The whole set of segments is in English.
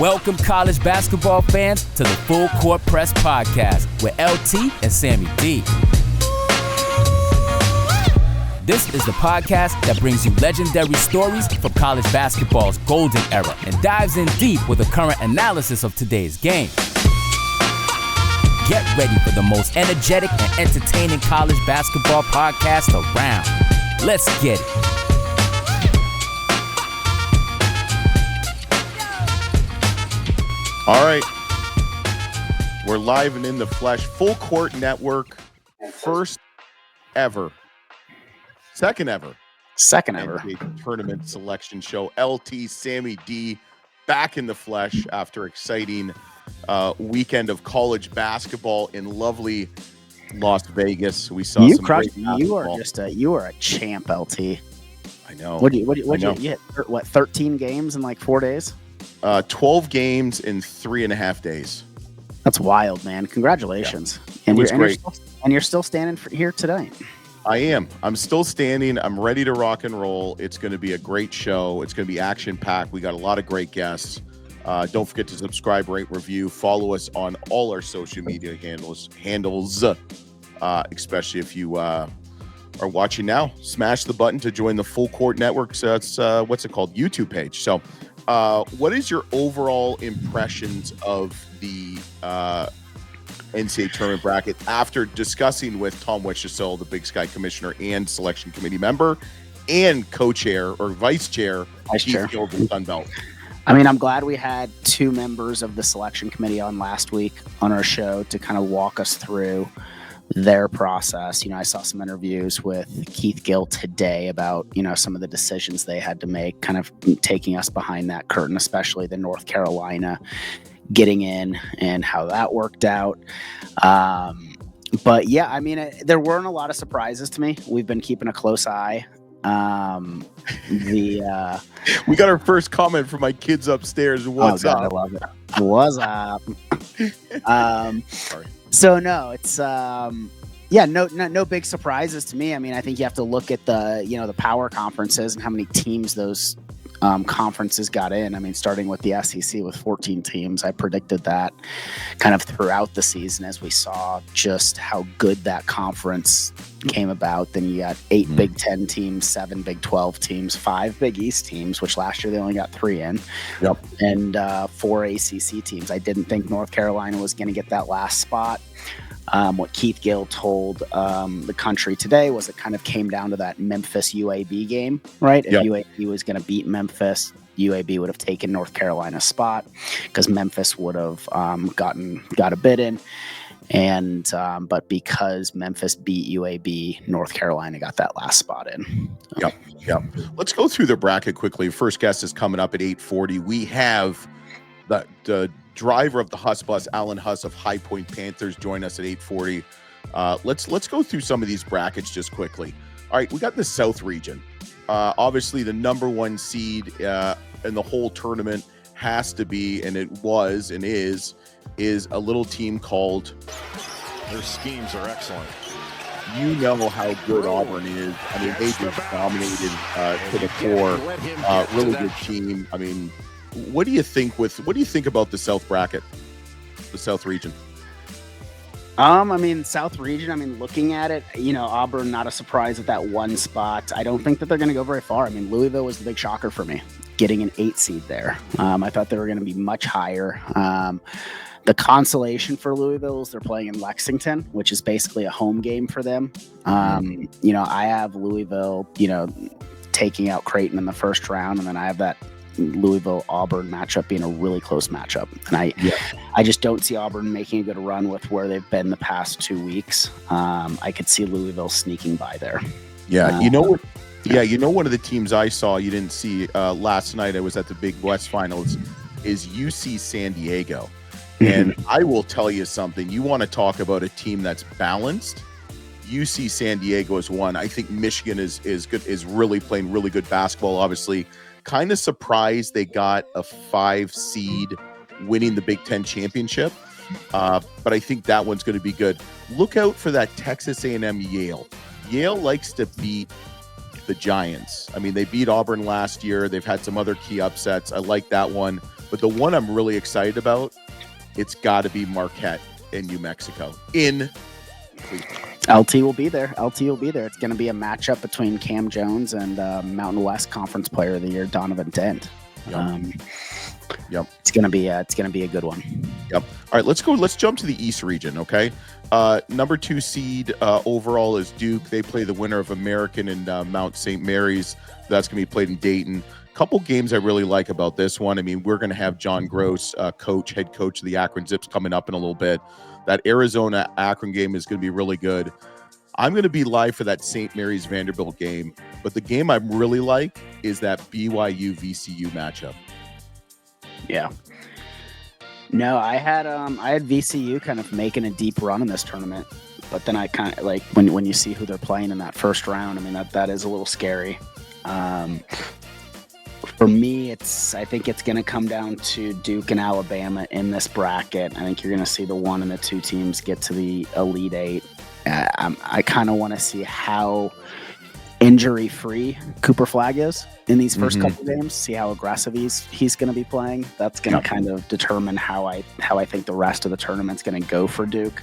Welcome, college basketball fans, to the Full Court Press Podcast with LT and Sammy D. This is the podcast that brings you legendary stories from college basketball's golden era and dives in deep with a current analysis of today's game. Get ready for the most energetic and entertaining college basketball podcast around. Let's get it. All right, we're live and in the flesh. Full Court Network, first ever, second ever NCAA tournament selection show. LT, Sammy D, back in the flesh after exciting weekend of college basketball in lovely Las Vegas. We saw you some crushed. great basketball. You are a champ, LT. I know. What you hit? What, 13 games in like 4 days? 12 games in 3.5 days. That's wild, man. Congratulations. Yeah. And you're still standing here tonight. I am. I'm still standing. I'm ready to rock and roll. It's going to be a great show. It's going to be action-packed. We got a lot of great guests. Don't forget to subscribe, rate, review. Follow us on all our social media handles, especially if you are watching now. Smash the button to join the Full Court Network. So that's what's it called? YouTube page. So what is your overall impressions of the NCAA tournament bracket after discussing with Tom Wetchesol, the Big Sky Commissioner and Selection Committee member, and co-chair or vice chair, Keith Gill of the Sun Belt? I mean, I'm glad we had two members of the Selection Committee on last week on our show to kind of walk us through their process. You know, I saw some interviews with Keith Gill today about, you know, some of the decisions they had to make, kind of taking us behind that curtain, especially the North Carolina getting in and how that worked out. But yeah, I mean, there weren't a lot of surprises to me. We've been keeping a close eye. We got our first comment from my kids upstairs. What's up? I love it. What's up? Sorry. So no, it's no big surprises to me. I mean, I think you have to look at the power conferences and how many teams those conferences got in. I mean, starting with the SEC with 14 teams, I predicted that kind of throughout the season as we saw just how good that conference came about. Then you got 8 Big 10 teams, 7 Big 12 teams, 5 Big East teams, which last year they only got 3 in, and 4 ACC teams. I didn't think North Carolina was going to get that last spot. What Keith Gill told the country today was it kind of came down to that Memphis UAB game, right? If UAB was going to beat Memphis, UAB would have taken North Carolina's spot because Memphis would have got a bid in. And but because Memphis beat UAB, North Carolina got that last spot in. Yep. Let's go through the bracket quickly. First guest is coming up at 8:40. We have the driver of the Huss bus, Alan Huss of High Point Panthers, join us at 8:40. Let's go through some of these brackets just quickly. All right, we got the South region. Obviously, the number one seed in the whole tournament has to be, and it was and is a little team called. Their schemes are excellent. You know how good Auburn is. I mean, they just dominated to the core. Really good team. I mean, what do you think about the South bracket, the South region? I mean, South region, I mean, looking at it, you know, Auburn, not a surprise at that one spot. I don't think that they're going to go very far. I mean, Louisville was the big shocker for me, getting an 8 seed there. I thought they were going to be much higher. The consolation for Louisville is they're playing in Lexington, which is basically a home game for them. You know, I have Louisville, you know, taking out Creighton in the first round, and then I have that Louisville-Auburn matchup being a really close matchup. And I just don't see Auburn making a good run with where they've been the past 2 weeks. I could see Louisville sneaking by there. Yeah, you know one of the teams I saw you didn't see last night, I was at the Big West Finals, is UC San Diego. And I will tell you something. You want to talk about a team that's balanced? UC San Diego is one. I think Michigan is good, is really playing really good basketball. Obviously, kind of surprised they got a 5 seed winning the Big Ten championship. But I think that one's going to be good. Look out for that Texas A&M Yale. Yale likes to beat the Giants. I mean, they beat Auburn last year. They've had some other key upsets. I like that one. But the one I'm really excited about, it's got to be Marquette in New Mexico in Cleveland. LT will be there. It's going to be a matchup between Cam Jones and Mountain West Conference Player of the Year Donovan Dent. Yep. It's going to be a good one. Yep. All right, let's go. Let's jump to the East region. Okay. Number 2 seed overall is Duke. They play the winner of American and Mount St. Mary's. That's going to be played in Dayton. Couple games I really like about this one. I mean, we're going to have John Groce, head coach of the Akron Zips, coming up in a little bit. That Arizona Akron game is going to be really good. I'm going to be live for that St. Mary's Vanderbilt game, but the game I really like is that BYU VCU matchup. Yeah. No, I had VCU kind of making a deep run in this tournament, but then I kind of like when you see who they're playing in that first round. I mean, that is a little scary. For me, I think it's going to come down to Duke and Alabama in this bracket. I think you're going to see the 1 and the 2 teams get to the Elite 8. I kind of want to see how injury-free Cooper Flagg is in these first couple games. See how aggressive he's going to be playing. That's going to kind of determine how I think the rest of the tournament's going to go for Duke.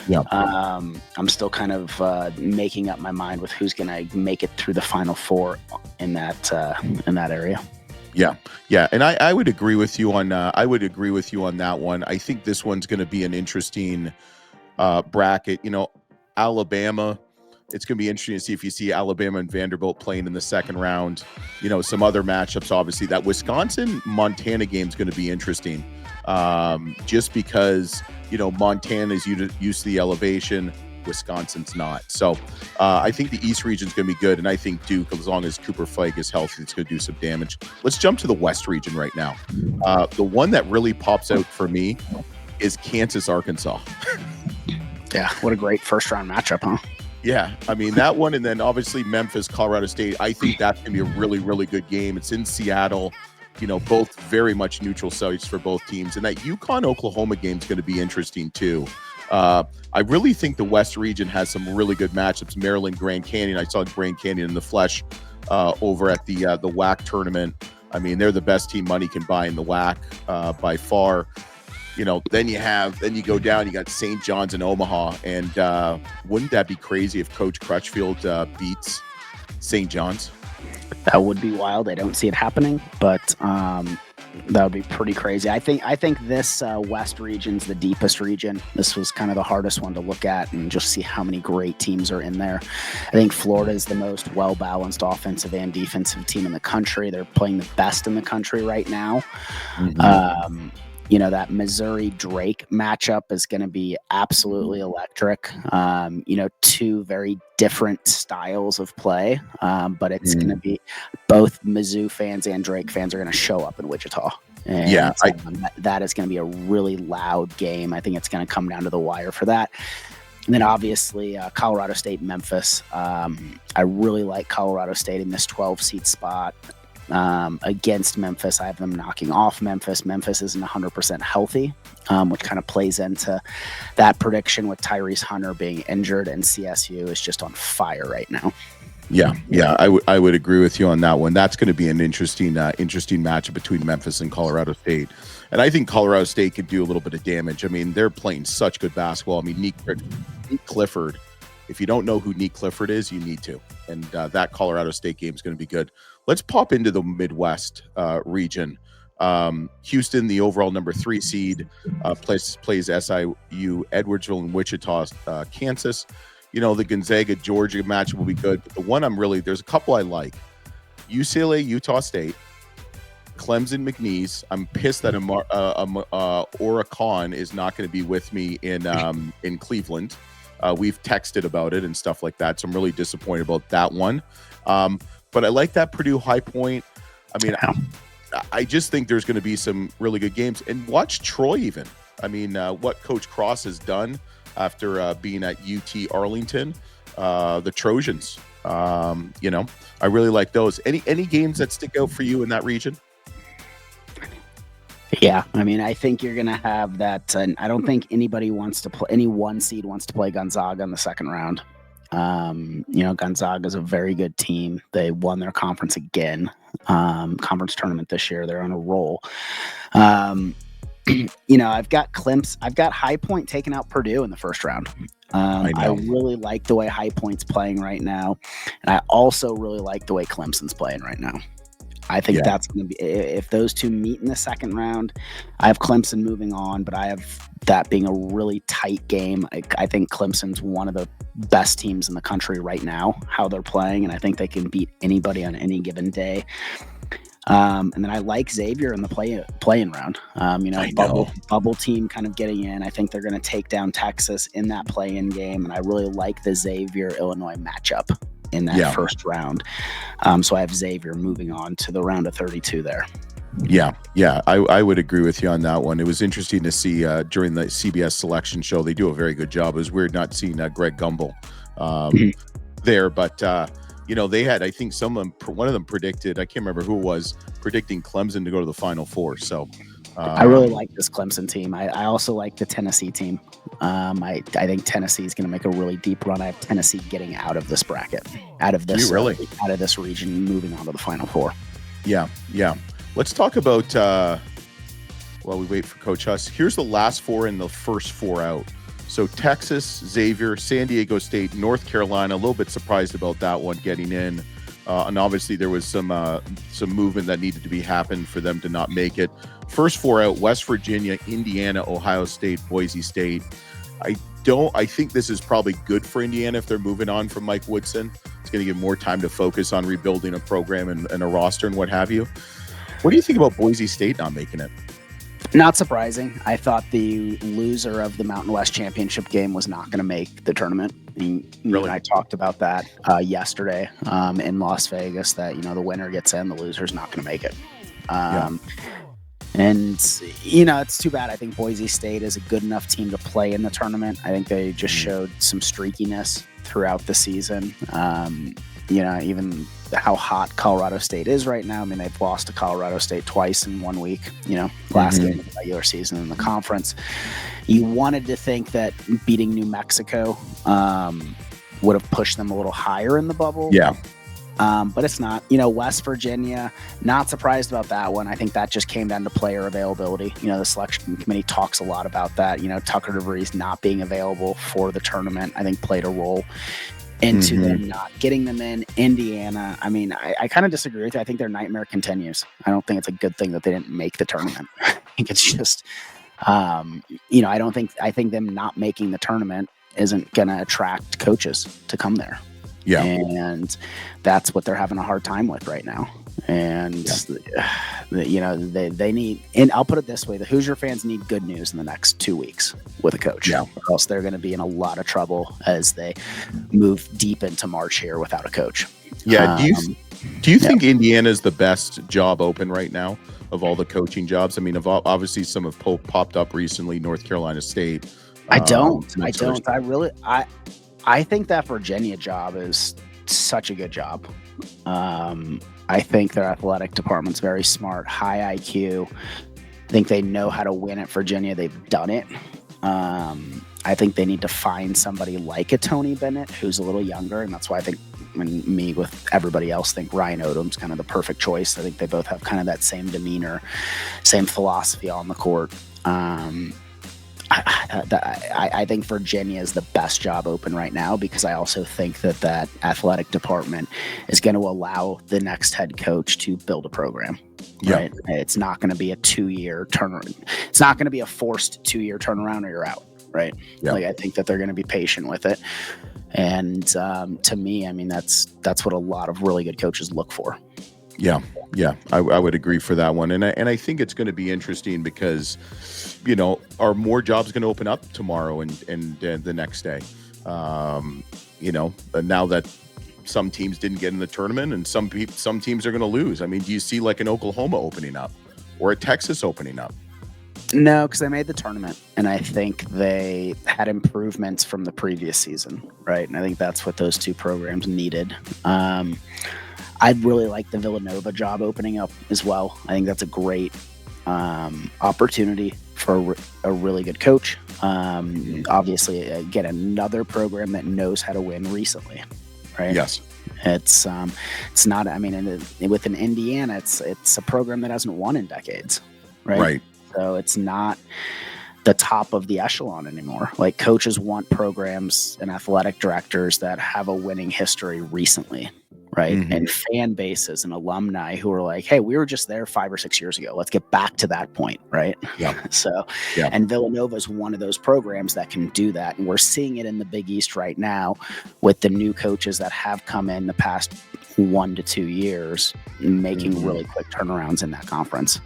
Yeah. I'm still kind of making up my mind with who's going to make it through the Final Four in that area. Yeah, and I would agree with you on that one. I think this one's going to be an interesting bracket. You know, Alabama. It's going to be interesting to see if you see Alabama and Vanderbilt playing in the second round. You know, some other matchups. Obviously, that Wisconsin-Montana game is going to be interesting, just because Montana is used to the elevation. Wisconsin's not. So I think the East region is going to be good, and I think Duke, as long as Cooper Flagg is healthy, it's going to do some damage. Let's jump to the West region right now. The one that really pops out for me is Kansas-Arkansas. Yeah, what a great first-round matchup, huh? Yeah, I mean, that one, and then obviously Memphis-Colorado State. I think that's going to be a really, really good game. It's in Seattle. Both very much neutral sites for both teams. And that UConn-Oklahoma game is going to be interesting, too. I really think the West region has some really good matchups. Maryland, Grand Canyon. I saw Grand Canyon in the flesh over at the WAC tournament. I mean, they're the best team money can buy in the WAC by far. Then you go down, you got St. John's and Omaha. And wouldn't that be crazy if Coach Crutchfield beats St. John's? That would be wild. I don't see it happening, but that would be pretty crazy. I think this West region's the deepest region. This was kind of the hardest one to look at and just see how many great teams are in there. I think Florida is the most well-balanced offensive and defensive team in the country. They're playing the best in the country right now. That Missouri-Drake matchup is going to be absolutely electric. 2 very different styles of play, but it's going to be both Mizzou fans and Drake fans are going to show up in Wichita. And that is going to be a really loud game. I think it's going to come down to the wire for that. And then obviously Colorado State, Memphis. I really like Colorado State in this 12-seat spot. Against Memphis, I have them knocking off Memphis. Memphis isn't 100% healthy, which kind of plays into that prediction with Tyrese Hunter being injured, and CSU is just on fire right now. Yeah, I would agree with you on that one. That's going to be an interesting matchup between Memphis and Colorado State, and I think Colorado State could do a little bit of damage. I mean, they're playing such good basketball. I mean, Nick Clifford. If you don't know who Nick Clifford is, you need to. And that Colorado State game is going to be good. Let's pop into the Midwest region. Houston, the overall number 3 seed, plays SIU, Edwardsville, and Wichita, Kansas. The Gonzaga-Georgia match will be good. But the one there's a couple I like. UCLA, Utah State, Clemson, McNeese. I'm pissed that Aura Khan is not going to be with me in Cleveland. We've texted about it and stuff like that, so I'm really disappointed about that one. But I like that Purdue High Point. I mean, I just think there's going to be some really good games. And watch Troy even. I mean, what Coach Cross has done after being at UT Arlington, the Trojans. I really like those. Any games that stick out for you in that region? Yeah, I mean, I think you're going to have that. I don't think anybody wants to play, any 1 seed wants to play Gonzaga in the second round. Gonzaga is a very good team. They won their conference again, conference tournament this year. They're on a roll. I've got High Point taking out Purdue in the first round. I really like the way High Point's playing right now. And I also really like the way Clemson's playing right now. I think that's going to be, if those two meet in the second round, I have Clemson moving on, but I have that being a really tight game. I think Clemson's one of the best teams in the country right now, how they're playing, and I think they can beat anybody on any given day. And then I like Xavier in the play-in round. Bubble team kind of getting in. I think they're going to take down Texas in that play-in game, and I really like the Xavier-Illinois matchup in that first round. So I have Xavier moving on to the round of 32 there. Yeah, I would agree with you on that one. It was interesting to see during the CBS selection show. They do a very good job. It was weird not seeing Greg Gumbel there, but they had, I think one of them predicted, I can't remember who it was, predicting Clemson to go to the Final Four. So I really like this Clemson team. I also like the Tennessee team. I think Tennessee is going to make a really deep run. I have Tennessee getting out of this bracket, out of this region, moving on to the Final Four. Yeah. Let's talk about, while we wait for Coach Huss, here's the last four and the first four out. So Texas, Xavier, San Diego State, North Carolina, a little bit surprised about that one getting in. And obviously there was some movement that needed to be happened for them to not make it. First four out: West Virginia, Indiana, Ohio State, Boise State. I think this is probably good for Indiana if they're moving on from Mike Woodson. It's going to give more time to focus on rebuilding a program and a roster and what have you. What do you think about Boise State not making it? Not surprising. I thought the loser of the Mountain West Championship game was not going to make the tournament. Really? I talked about that yesterday in Las Vegas, that, the winner gets in, the loser's not going to make it. And, it's too bad. I think Boise State is a good enough team to play in the tournament. I think they just showed some streakiness throughout the season. Even how hot Colorado State is right now. I mean, they've lost to Colorado State twice in 1 week, last game of the regular season in the conference. You wanted to think that beating New Mexico would have pushed them a little higher in the bubble. Yeah. But it's not. West Virginia, not surprised about that one. I think that just came down to player availability. The selection committee talks a lot about that. Tucker DeVries not being available for the tournament, I think played a role into them not getting them in. Indiana, I mean, I kind of disagree with you. I think their nightmare continues. I don't think it's a good thing that they didn't make the tournament. I think it's just, I think them not making the tournament isn't going to attract coaches to come there. Yeah. And that's what they're having a hard time with right now. And, they need, and I'll put it this way, the Hoosier fans need good news in the next 2 weeks with a coach. Yeah. Or else they're going to be in a lot of trouble as they move deep into March here without a coach. Yeah. Do you think Indiana is the best job open right now of all the coaching jobs? I mean, obviously some have popped up recently, North Carolina State. I think that Virginia job is such a good job. I think their athletic department's very smart, high IQ. I think they know how to win at Virginia. They've done it. I think they need to find somebody like a Tony Bennett who's a little younger, and that's why I think me with everybody else think Ryan Odom's kind of the perfect choice. I think they both have kind of that same demeanor, same philosophy on the court. I think Virginia is the best job open right now, because I also think that athletic department is going to allow the next head coach to build a program. Right? It's not going to be a 2-year turnaround. It's not going to be a forced 2-year turnaround or you're out. Right. Yeah. I think that they're going to be patient with it. And to me, I mean, that's what a lot of really good coaches look for. Yeah. I would agree for that one. And I think it's going to be interesting because, are more jobs going to open up tomorrow and the next day? Now that some teams didn't get in the tournament and some teams are going to lose. I mean, do you see like an Oklahoma opening up or a Texas opening up? No, because they made the tournament, and I think they had improvements from the previous season, right? And I think that's what those two programs needed. I'd really like the Villanova job opening up as well. I think that's a great opportunity for a really good coach. Obviously, again, another program that knows how to win recently, right? Yes. It's not. I mean, within Indiana, it's a program that hasn't won in decades, right? Right. So it's not the top of the echelon anymore. Like, coaches want programs and athletic directors that have a winning history recently, right? Mhm. And fan bases and alumni who are like, hey, we were just there 5 or 6 years ago. Let's get back to that point, right? Yeah. So, Yeah. and Villanova is one of those programs that can do that. And we're seeing it in the Big East right now with the new coaches that have come in the past 1 to 2 years, making really quick turnarounds in that conference.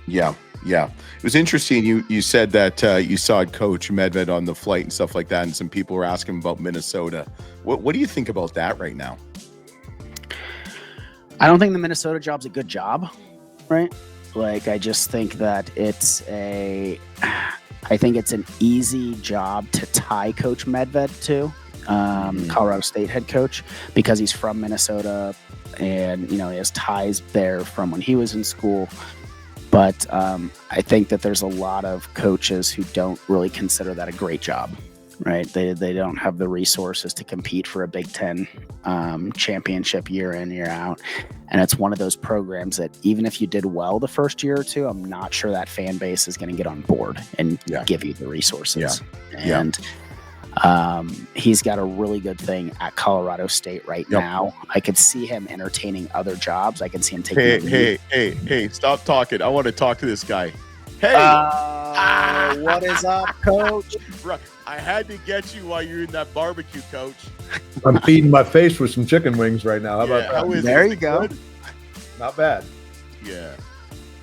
Yeah. Yeah. It was interesting. You said that you saw Coach Medved on the flight and stuff like that, and some people were asking about Minnesota. What do you think about that right now? I don't think the Minnesota job's a good job, right? Like, I just think that I think it's an easy job to tie Coach Medved to, Colorado State head coach, because he's from Minnesota and, he has ties there from when he was in school. But I think that there's a lot of coaches who don't really consider that a great job, right? They don't have the resources to compete for a Big Ten championship year in, year out. And it's one of those programs that even if you did well the first year or two, I'm not sure that fan base is going to get on board and give you the resources. Yeah. And he's got a really good thing at Colorado State right now. I could see him entertaining other jobs. I can see him taking Hey, stop talking. I want to talk to this guy. Hey, what is up, Coach? I had to get you while you're in that barbecue, Coach. I'm feeding my face with some chicken wings right now. How about that? How is There it? you go. Good? Not bad. Yeah.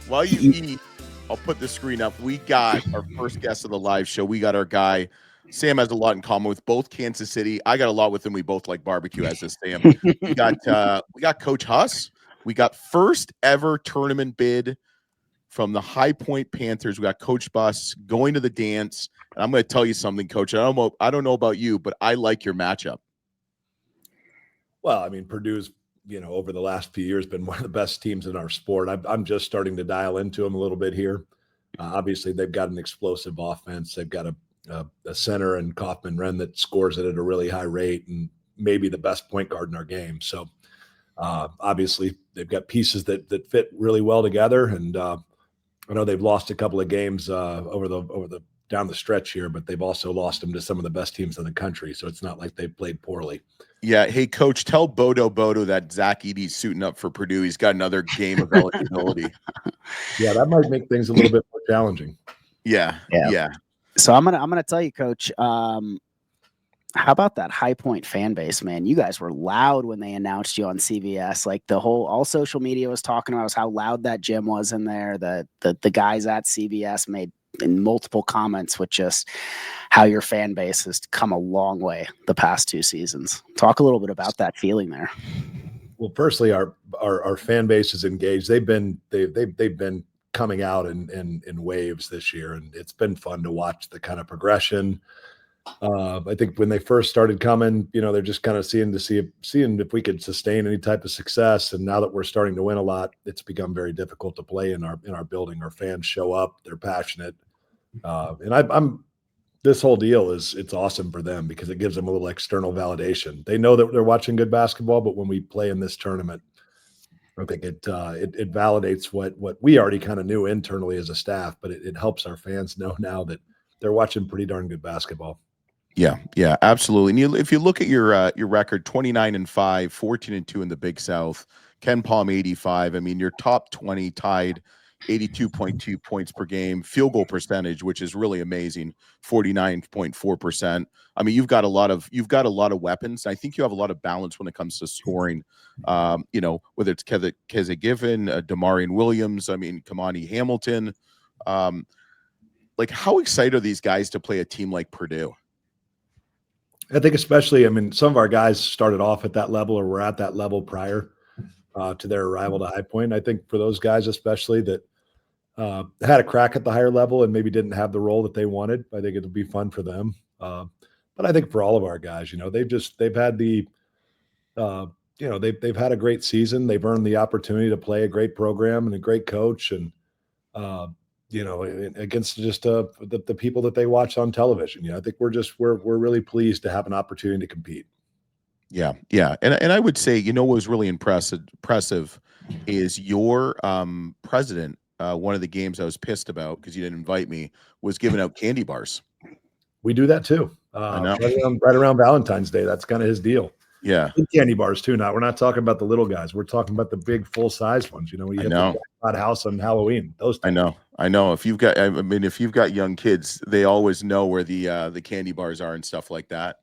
While you eat, I'll put the screen up. We got our first guest of the live show. We got our guy. Sam has a lot in common with both Kansas City. I got a lot with him. We both like barbecue, as does Sam. We got Coach Huss. We got first ever tournament bid from the High Point Panthers. We got Coach Bus going to the dance. And I'm going to tell you something, Coach. I don't know about you, but I like your matchup. Well, I mean, Purdue's, over the last few years been one of the best teams in our sport. I'm just starting to dial into them a little bit here. Obviously, they've got an explosive offense. They've got a center in Kaufman Wren that scores it at a really high rate and maybe the best point guard in our game. So obviously they've got pieces that fit really well together. And I know they've lost a couple of games over the down the stretch here, but they've also lost them to some of the best teams in the country. So it's not like they've played poorly. Yeah. Hey, Coach, tell Bodo that Zach Edey's suiting up for Purdue. He's got another game of eligibility. Yeah, that might make things a little bit more challenging. Yeah. So I'm gonna tell you, Coach. How about that High Point fan base, man? You guys were loud when they announced you on CBS. Like, all social media was talking about was how loud that gym was in there. The guys at CBS made in multiple comments with just how your fan base has come a long way the past 2 seasons. Talk a little bit about that feeling there. Well, firstly, our fan base is engaged. They've been coming out in waves this year, and it's been fun to watch the kind of progression. I think when they first started coming, they're just kind of seeing if we could sustain any type of success. And now that we're starting to win a lot, it's become very difficult to play in our building. Our fans show up, they're passionate, and this whole deal it's awesome for them because it gives them a little external validation. They know that they're watching good basketball, but when we play in this tournament, I think it validates what we already kind of knew internally as a staff, but it helps our fans know now that they're watching pretty darn good basketball. Yeah, absolutely. And if you look at your record, 29-5, 14-2 in the Big South, Ken Palm 85. I mean, your top 20 tied 82.2 points per game, field goal percentage, which is really amazing, 49.4%. I mean, you've got a lot of weapons. I think you have a lot of balance when it comes to scoring. Whether it's Keze Giffen, Damarian Williams, I mean, Kamani Hamilton. Like, how excited are these guys to play a team like Purdue? I think especially, some of our guys started off at that level or were at that level prior to their arrival to High Point. I think for those guys, especially that had a crack at the higher level and maybe didn't have the role that they wanted, I think it'll be fun for them. But I think for all of our guys, they've had they've had a great season. They've earned the opportunity to play a great program and a great coach. And, against just the people that they watch on television. I think we're really pleased to have an opportunity to compete. Yeah. And I would say, what was really impressive is your president. One of the games I was pissed about because you didn't invite me was giving out candy bars. We do that too. I know. Right around Valentine's Day. That's kind of his deal. Yeah. And candy bars too. We're not talking about the little guys. We're talking about the big full size ones. When you hit the jackpot house on Halloween. Those things. I know. If you've got young kids, they always know where the candy bars are and stuff like that.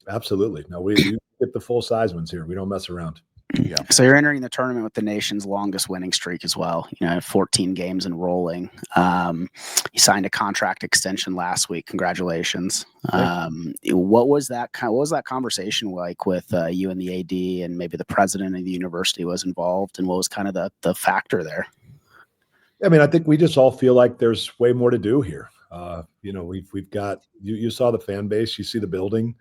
Absolutely. No, we get the full size ones here. We don't mess around. Yeah. So you're entering the tournament with the nation's longest winning streak as well. 14 games and rolling. You signed a contract extension last week. Congratulations. What was that conversation like with you and the AD and maybe the president of the university was involved, and what was kind of the factor there? I think we just all feel like there's way more to do here. We've got you saw the fan base, you see the building.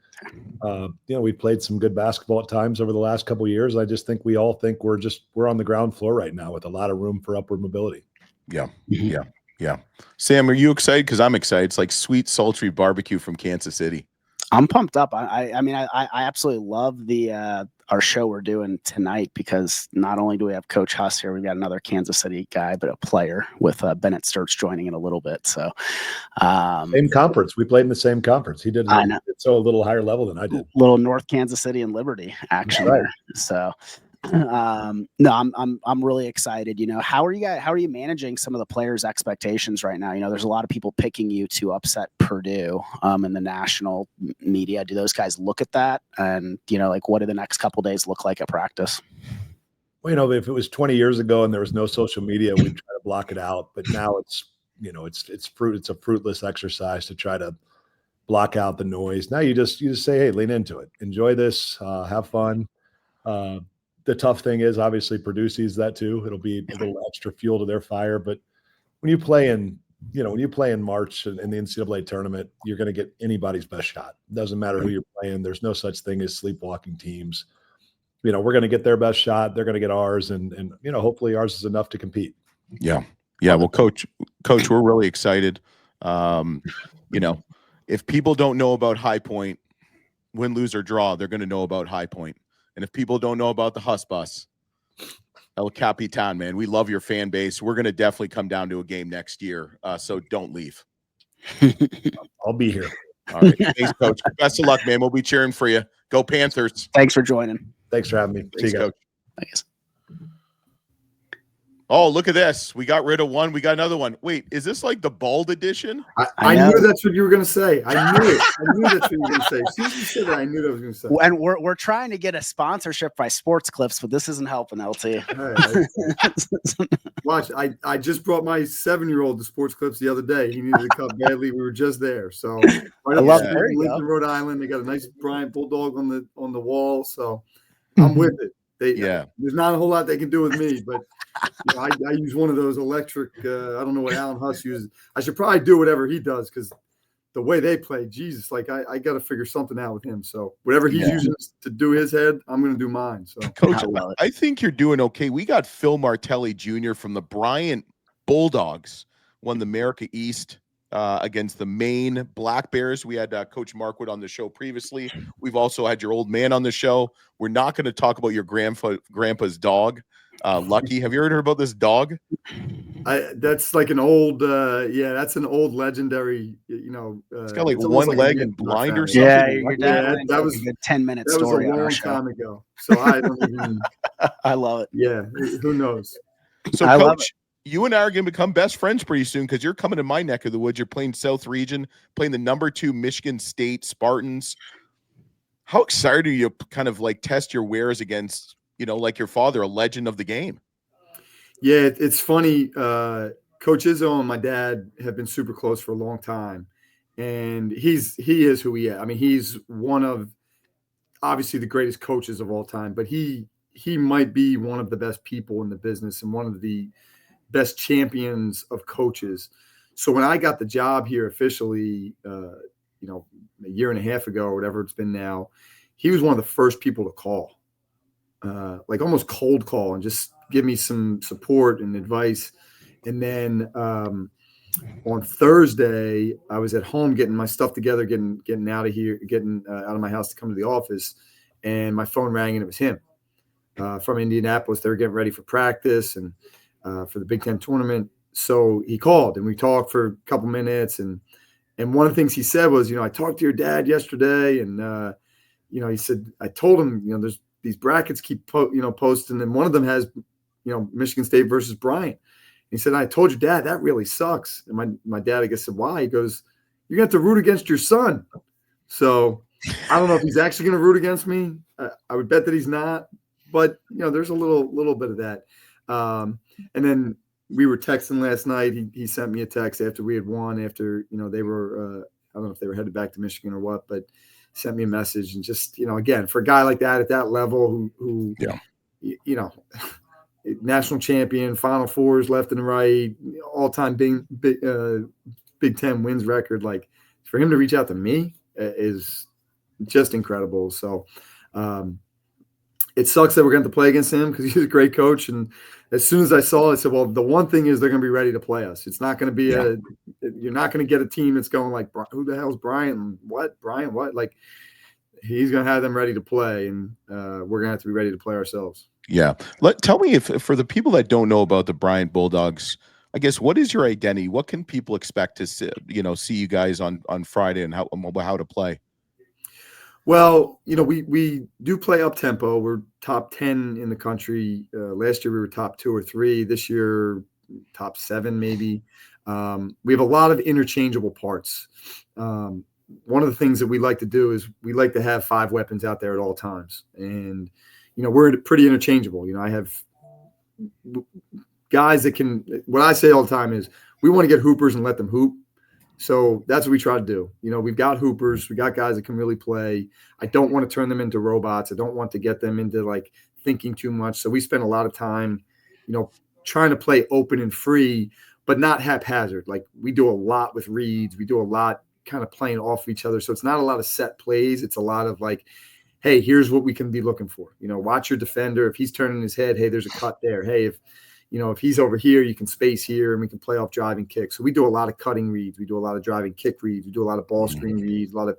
We played some good basketball at times over the last couple of years. I just think we all think we're on the ground floor right now with a lot of room for upward mobility. Yeah. Sam, are you excited? Because I'm excited. It's like sweet, sultry barbecue from Kansas City. I'm pumped up. I absolutely love our show we're doing tonight, because not only do we have Coach Huss here, we've got another Kansas City guy, but a player with Bennett Stirtz joining in a little bit. So same conference. We played in the same conference. He did so a little higher level than I did. Little North Kansas City and Liberty action there. So no, I'm really excited. How are you managing some of the players' expectations right now? There's a lot of people picking you to upset Purdue in the national media. Do those guys look at that? And what do the next couple days look like at practice? Well, if it was 20 years ago and there was no social media, we'd try to block it out. But now it's a fruitless exercise to try to block out the noise. Now you just say, hey, lean into it, enjoy this, have fun. The tough thing is, obviously, Purdue sees that too. It'll be a little extra fuel to their fire. But when you play in March in the NCAA tournament, you're going to get anybody's best shot. It doesn't matter who you're playing. There's no such thing as sleepwalking teams. We're going to get their best shot. They're going to get ours, and hopefully ours is enough to compete. Yeah. Well, Coach, we're really excited. If people don't know about High Point, win, lose, or draw, they're going to know about High Point. And if people don't know about the Huss Bus, El Capitan, man, we love your fan base. We're going to definitely come down to a game next year, so don't leave. I'll be here. All right. Thanks, Coach. Best of luck, man. We'll be cheering for you. Go Panthers. Thanks for joining. Thanks for having me. Thanks, see you, Coach. Thanks. Oh, look at this. We got rid of one. We got another one. Wait, is this like the bald edition? I knew that's what you were going to say. I knew it. I knew that's what you were going to say. As soon as you said that, I knew that was going to say. And we're trying to get a sponsorship by Sports Clips, but this isn't helping, LT. Right. Watch, I just brought my 7-year-old to Sports Clips the other day. He needed a cup badly. We were just there. So right up the street, we lived in Rhode Island. They got a nice Bryant Bulldog on the wall. So I'm with it. There's not a whole lot they can do with me, but I use one of those electric. I don't know what Alan Huss uses. I should probably do whatever he does, because the way they play, Jesus, like I got to figure something out with him. So whatever he's using to do his head, I'm going to do mine. So Coach, I think you're doing okay. We got Phil Martelli Jr. from the Bryant Bulldogs, won the America East against the Maine Black Bears. We had Coach Markwood on the show previously. We've also had your old man on the show. We're not going to talk about your grandpa's dog, Lucky. Have you heard about this dog? That's like an old, that's an old legendary, it's got like one leg and blind or something. Yeah, that was a good 10-minute story. That was a long time ago. So I don't even. I love it. Yeah, who knows? So, Coach, you and I are going to become best friends pretty soon, because you're coming to my neck of the woods. You're playing South Region, playing the number 2 Michigan State Spartans. How excited are you to kind of like test your wares against, like your father, a legend of the game? Yeah, it's funny. Coach Izzo and my dad have been super close for a long time, and he is who he is. I mean, he's one of obviously the greatest coaches of all time, but he might be one of the best people in the business and one of the best champions of coaches. So when I got the job here officially, a year and a half ago or whatever it's been now, he was one of the first people to call, like almost cold call, and just give me some support and advice. And then on Thursday, I was at home getting my stuff together, getting out of here, getting out of my house to come to the office, and my phone rang, and it was him from Indianapolis. They were getting ready for practice and for the Big Ten tournament. So he called, and we talked for a couple minutes, and one of the things he said was, I talked to your dad yesterday, and he said, I told him, there's these brackets keep posting, and one of them has, Michigan State versus Bryant. He said, I told your dad that really sucks. And my dad, I guess, said, why? He goes, you're going to have to root against your son. So I don't know if he's actually going to root against me. I would bet that he's not. But, there's a little bit of that. And then we were texting last night. He sent me a text after we had won, after, they were I don't know if they were headed back to Michigan or what, but sent me a message. And just, again, for a guy like that at that level who national champion, Final Fours left and right, all-time Big Ten wins record. Like, for him to reach out to me is just incredible. So it sucks that we're going to play against him because he's a great coach. And as soon as I saw it, I said, well, the one thing is they're going to be ready to play us. It's not going to be you're not going to get a team that's going like, who the hell's Bryant? Bryant, what? Like, he's going to have them ready to play, and we're going to have to be ready to play ourselves. Yeah. Tell me, if for the people that don't know about the Bryant Bulldogs, I guess, what is your identity? What can people expect to see you guys on Friday, and how to play? Well, we do play up tempo. We're top 10 in the country. Last year we were top 2 or 3. This year, top 7 maybe. We have a lot of interchangeable parts. One of the things that we like to do is we like to have 5 weapons out there at all times. And, we're pretty interchangeable. I have guys that can – what I say all the time is we want to get hoopers and let them hoop. So that's what we try to do. We've got hoopers. We got guys that can really play. I don't want to turn them into robots. I don't want to get them into, like, thinking too much. So we spend a lot of time, trying to play open and free, but not haphazard. Like, we do a lot with reads. We do a lot kind of playing off of each other. So it's not a lot of set plays. It's a lot of, like, hey, here's what we can be looking for. Watch your defender. If he's turning his head, hey, there's a cut there. Hey, if he's over here, you can space here, and we can play off driving kicks. So we do a lot of cutting reads. We do a lot of driving kick reads. We do a lot of ball screen reads, a lot of,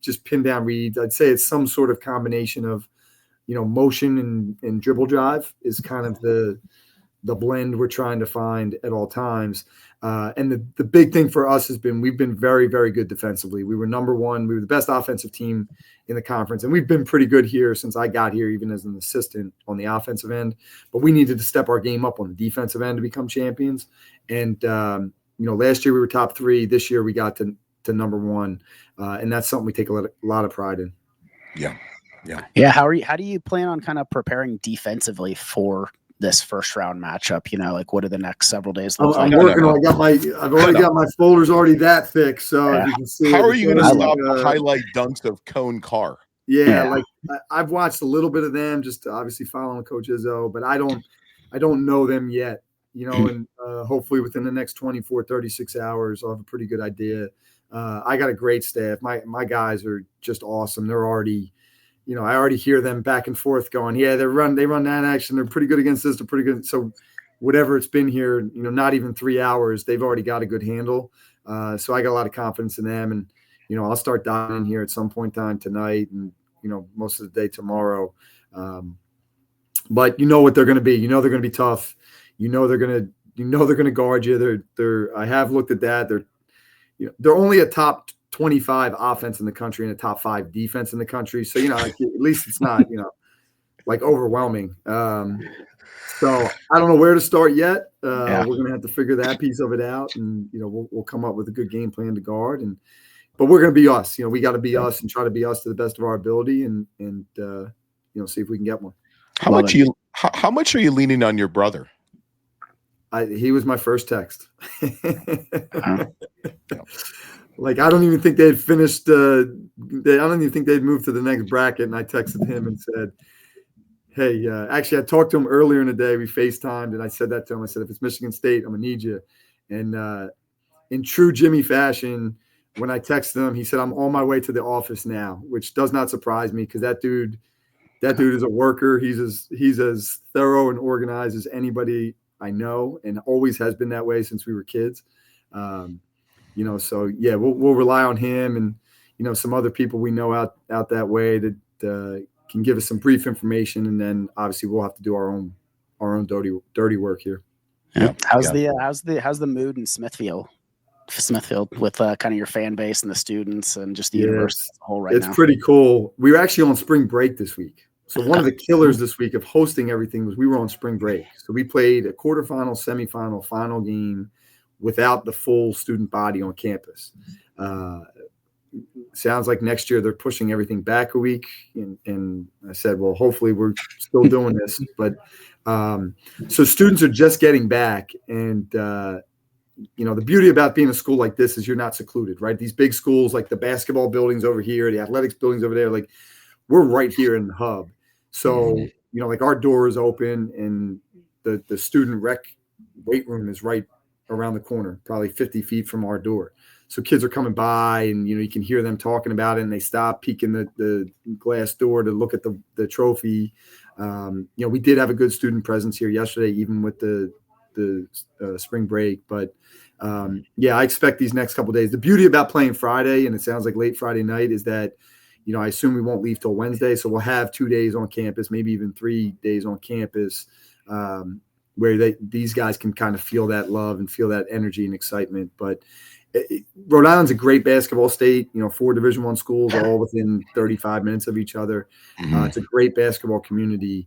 just pin down reads. I'd say it's some sort of combination of, motion and dribble drive is kind of the blend we're trying to find at all times. And the big thing for us has been we've been very, very good defensively. We were number 1. We were the best offensive team in the conference. And we've been pretty good here since I got here, even as an assistant on the offensive end. But we needed to step our game up on the defensive end to become champions. And, last year we were top 3. This year we got to number 1. And that's something we take a lot of pride in. Yeah. Yeah. How do you plan on kind of preparing defensively for this first round matchup? Like, what are the next several days look like? I'm working on. I've already got my folders already that thick. So if you can see, how are you going to stop the highlight dunks of Cone Carr? Yeah, like I've watched a little bit of them, just obviously following Coach Izzo, but I don't know them yet. And hopefully within the next 24, 36 hours, I'll have a pretty good idea. I got a great staff. My guys are just awesome. They're already. I already hear them back and forth going, yeah, they run that action. They're pretty good against this. They're pretty good. So whatever it's been here, not even 3 hours, they've already got a good handle. So I got a lot of confidence in them. And, I'll start diving in here at some point in time tonight and, most of the day tomorrow. But what they're going to be. They're going to be tough. They're going to guard you. I have looked at that. They're only a top 25 offense in the country and a top 5 defense in the country. So, at least it's not, like overwhelming. So I don't know where to start yet. We're going to have to figure that piece of it out, and, we'll come up with a good game plan to guard. But we're going to be us. We got to be us and try to be us to the best of our ability and see if we can get one. How much are you leaning on your brother? He was my first text. Like, I don't even think they'd finished. I don't even think they'd moved to the next bracket. And I texted him and said, hey, actually, I talked to him earlier in the day. We FaceTimed, and I said that to him. I said, if it's Michigan State, I'm going to need you. And in true Jimmy fashion, when I texted him, he said, I'm on my way to the office now, which does not surprise me because that dude is a worker. He's as thorough and organized as anybody I know, and always has been that way since we were kids. So yeah, we'll rely on him and some other people we know out that way that can give us some brief information, and then obviously we'll have to do our own dirty work here. Yeah. How's the mood in Smithfield with kind of your fan base and the students and just the university as a whole right now? It's pretty cool. We were actually on spring break this week. So one of the killers this week of hosting everything was we were on spring break. So we played a quarterfinal, semifinal, final game without the full student body on campus. Sounds like next year they're pushing everything back a week. And I said, well, hopefully we're still doing this. But so students are just getting back. And, the beauty about being a school like this is you're not secluded, right? These big schools like the basketball buildings over here, the athletics buildings over there, like we're right here in the hub. So, like our door is open and the student rec weight room is right around the corner, probably 50 feet from our door. So kids are coming by and, you can hear them talking about it and they stop peeking the glass door to look at the trophy. We did have a good student presence here yesterday, even with the spring break. But I expect these next couple of days. The beauty about playing Friday, and it sounds like late Friday night, is that, I assume we won't leave till Wednesday. So we'll have 2 days on campus, maybe even 3 days on campus, where these guys can kind of feel that love and feel that energy and excitement. But Rhode Island's a great basketball state, 4 Division I schools all within 35 minutes of each other. It's a great basketball community.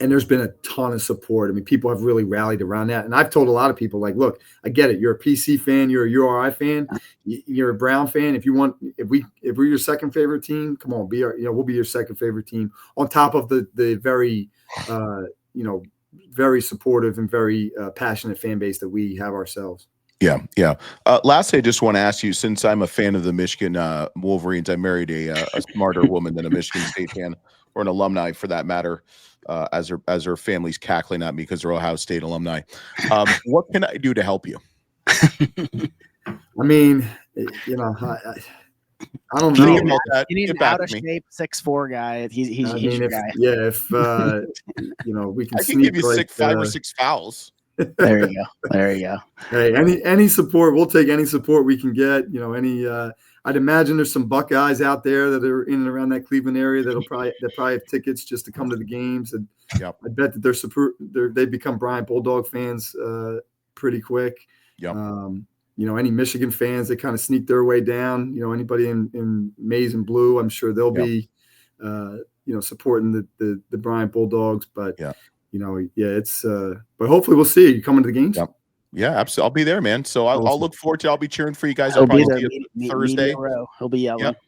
And there's been a ton of support. I mean, people have really rallied around that. And I've told a lot of people, like, look, I get it. You're a PC fan. You're a URI fan. You're a Brown fan. If we're your second favorite team, come on, we'll be your second favorite team on top of the very, very supportive and very passionate fan base that we have ourselves. Yeah. Lastly, I just want to ask you, since I'm a fan of the Michigan Wolverines, I married a smarter woman than a Michigan State fan, or an alumni for that matter, as her family's cackling at me because they're Ohio State alumni. What can I do to help you? I mean, I don't know. You need an out of shape 6'4" guy. He's your guy. If we can. I can give you 5 or 6 fouls. There you go. Hey, any support, we'll take any support we can get. I'd imagine there's some Buckeyes out there that are in and around that Cleveland area that probably have tickets just to come to the games. And I bet that they become Bryant Bulldog fans pretty quick. Yep. Any Michigan fans that kind of sneak their way down, anybody in maize and blue, I'm sure they'll be, supporting the Bryant Bulldogs. But it's but hopefully we'll see you coming to the games. Yep. Yeah, absolutely. I'll be there, man. So I'll look forward to. I'll be cheering for you guys. I'll probably see you Thursday. He'll be yelling. Yep.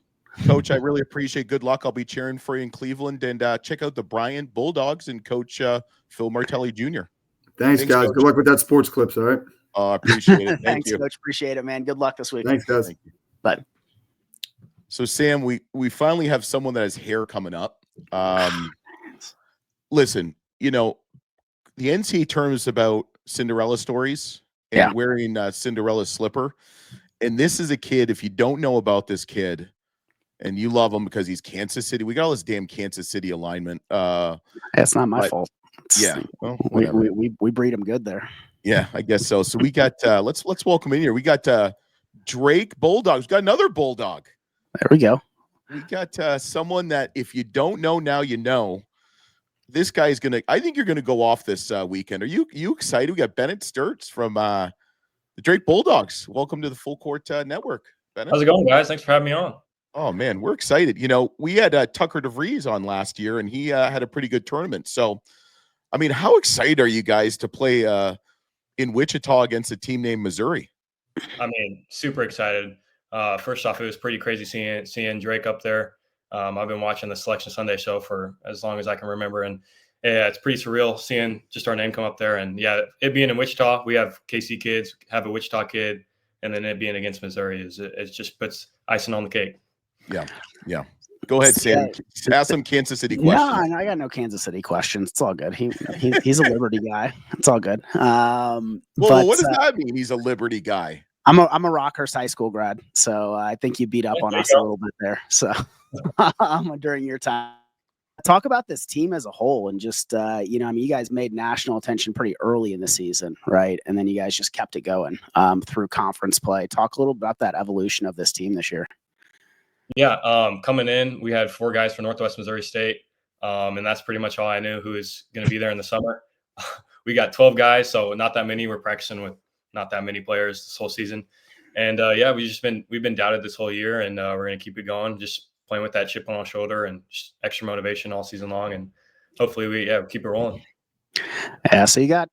Coach, I really appreciate. Good luck. I'll be cheering for you in Cleveland, and check out the Bryant Bulldogs and Coach Phil Martelli Jr. Thanks guys. Coach. Good luck with that sports clips. All right. I appreciate it. Thanks, you, Coach. Appreciate it, man. Good luck this week. Thanks, guys. Thank you. Bye. So, Sam, we finally have someone that has hair coming up. Listen, the NCAA term is about Cinderella stories and wearing Cinderella's slipper. And this is a kid, if you don't know about this kid and you love him because he's Kansas City, we got all this damn Kansas City alignment. It's not my fault. Well, we breed them good there. Yeah, I guess so. So we got let's welcome in here. We got Drake Bulldogs. We got another Bulldog. There we go. We got someone that if you don't know now, you know. This guy is I think you're gonna go off this weekend. Are you excited? We got Bennett Stirtz from the Drake Bulldogs. Welcome to the Full Court Network, Bennett. How's it going, guys? Thanks for having me on. Oh man, we're excited. We had Tucker DeVries on last year, and he had a pretty good tournament. So, I mean, how excited are you guys to play in Wichita against a team named Missouri? I mean, super excited. First off, it was pretty crazy seeing Drake up there. I've been watching the Selection Sunday show for as long as I can remember. And yeah, it's pretty surreal seeing just our name come up there. And yeah, it being in Wichita, we have KC kids, have a Wichita kid, and then it being against Missouri it just puts icing on the cake. Yeah. Go ahead, Sam. Ask some Kansas City questions. No, I got no Kansas City questions. It's all good. He's a Liberty guy. It's all good. Well, what does that mean? He's a Liberty guy. I'm a Rockhurst High School grad, so I think you beat up on us a little bit there. So during your time, talk about this team as a whole and just, you guys made national attention pretty early in the season, right? And then you guys just kept it going through conference play. Talk a little about that evolution of this team this year. Yeah, coming in, we had 4 guys from Northwest Missouri State, and that's pretty much all I knew who is going to be there in the summer. We got 12 guys, so not that many. We're practicing with not that many players this whole season. And, we've been doubted this whole year, and we're going to keep it going, just playing with that chip on our shoulder and just extra motivation all season long. And hopefully we keep it rolling. Yeah, so you got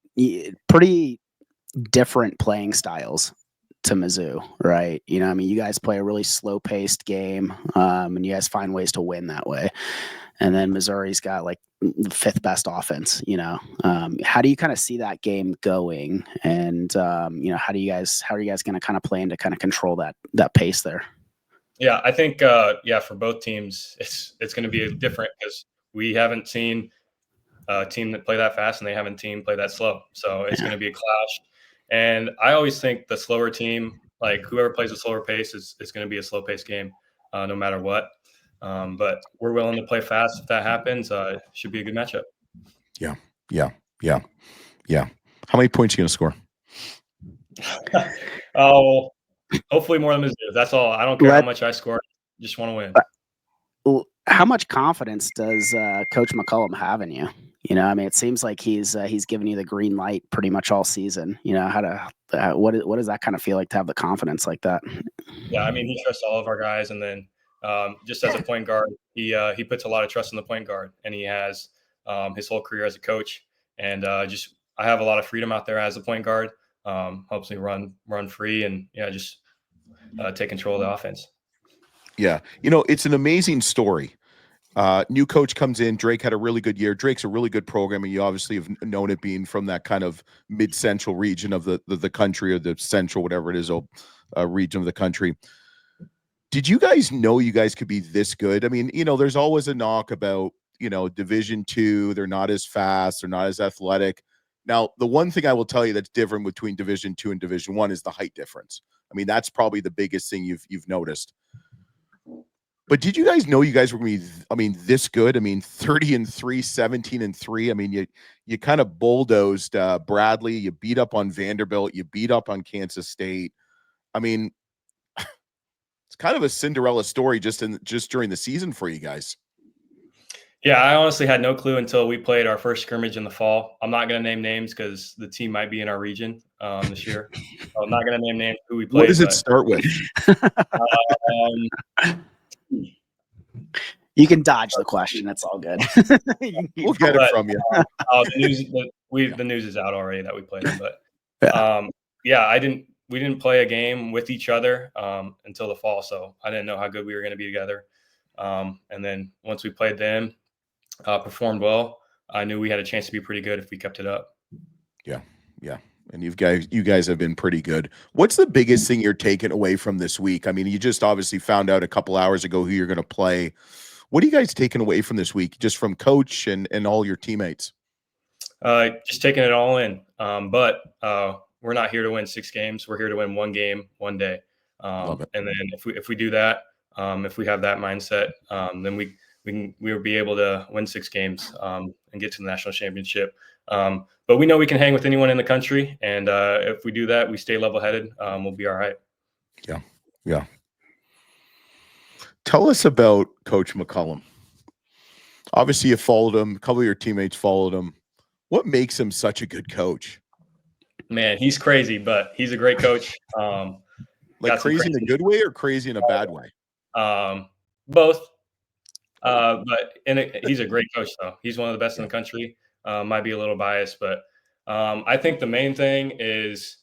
pretty different playing styles to Mizzou, right? You guys play a really slow-paced game, and you guys find ways to win that way. And then Missouri's got like the 5th best offense. How do you kind of see that game going? And how are you guys going to kind of plan to kind of control that pace there? Yeah, I think for both teams, it's going to be different because we haven't seen a team that play that fast, and they haven't play that slow. So it's going to be a clash. And I always think the slower team, like whoever plays a slower pace, is going to be a slow paced game, no matter what. But we're willing to play fast if that happens. It should be a good matchup. Yeah. How many points are you going to score? Oh, hopefully more than Mizzou. That's all. I don't care how much I score. Just want to win. How much confidence does Coach McCollum have in you? It seems like he's given you the green light pretty much all season. What does that kind of feel like to have the confidence like that? Yeah, he trusts all of our guys, and then just as a point guard, he puts a lot of trust in the point guard, and he has his whole career as a coach. And I have a lot of freedom out there as a point guard. Helps me run free and just take control of the offense. Yeah, it's an amazing story. New coach comes in. Drake had a really good year. Drake's a really good program, and you obviously have known it being from that kind of mid-central region of the country, or the central, whatever it is, region of the country. Did you guys know you guys could be this good? There's always a knock about, Division II. They're not as fast. They're not as athletic. Now, the one thing I will tell you that's different between Division II and Division I is the height difference. That's probably the biggest thing you've noticed. But did you guys know you guys were going to be, this good? 30-3, 17-3. You kind of bulldozed Bradley. You beat up on Vanderbilt. You beat up on Kansas State. It's kind of a Cinderella story just during the season for you guys. Yeah, I honestly had no clue until we played our first scrimmage in the fall. I'm not going to name names because the team might be in our region this year. I'm not going to name names who we played. What does it start with? You can dodge the question. It's all good. We'll get it from you. The news is out already that we played them. But we didn't play a game with each other until the fall, so I didn't know how good we were going to be together. And then once we played them, performed well, I knew we had a chance to be pretty good if we kept it up. Yeah. And you guys have been pretty good. What's the biggest thing you're taking away from this week? You just obviously found out a couple hours ago who you're going to play. What are you guys taking away from this week, just from coach and all your teammates? Just taking it all in. But we're not here to win 6 games. We're here to win 1 game, 1 day. Love it. And then if we do that, if we have that mindset, then we will be able to win 6 games and get to the national championship. But we know we can hang with anyone in the country, and if we do that, we stay level-headed, we'll be all right. Yeah. Tell us about Coach McCollum. Obviously, you followed him. A couple of your teammates followed him. What makes him such a good coach? Man, he's crazy, but he's a great coach. Crazy in a good way or crazy in a bad way? Both. But he's a great coach, though. He's one of the best in the country. Might be a little biased, but I think the main thing is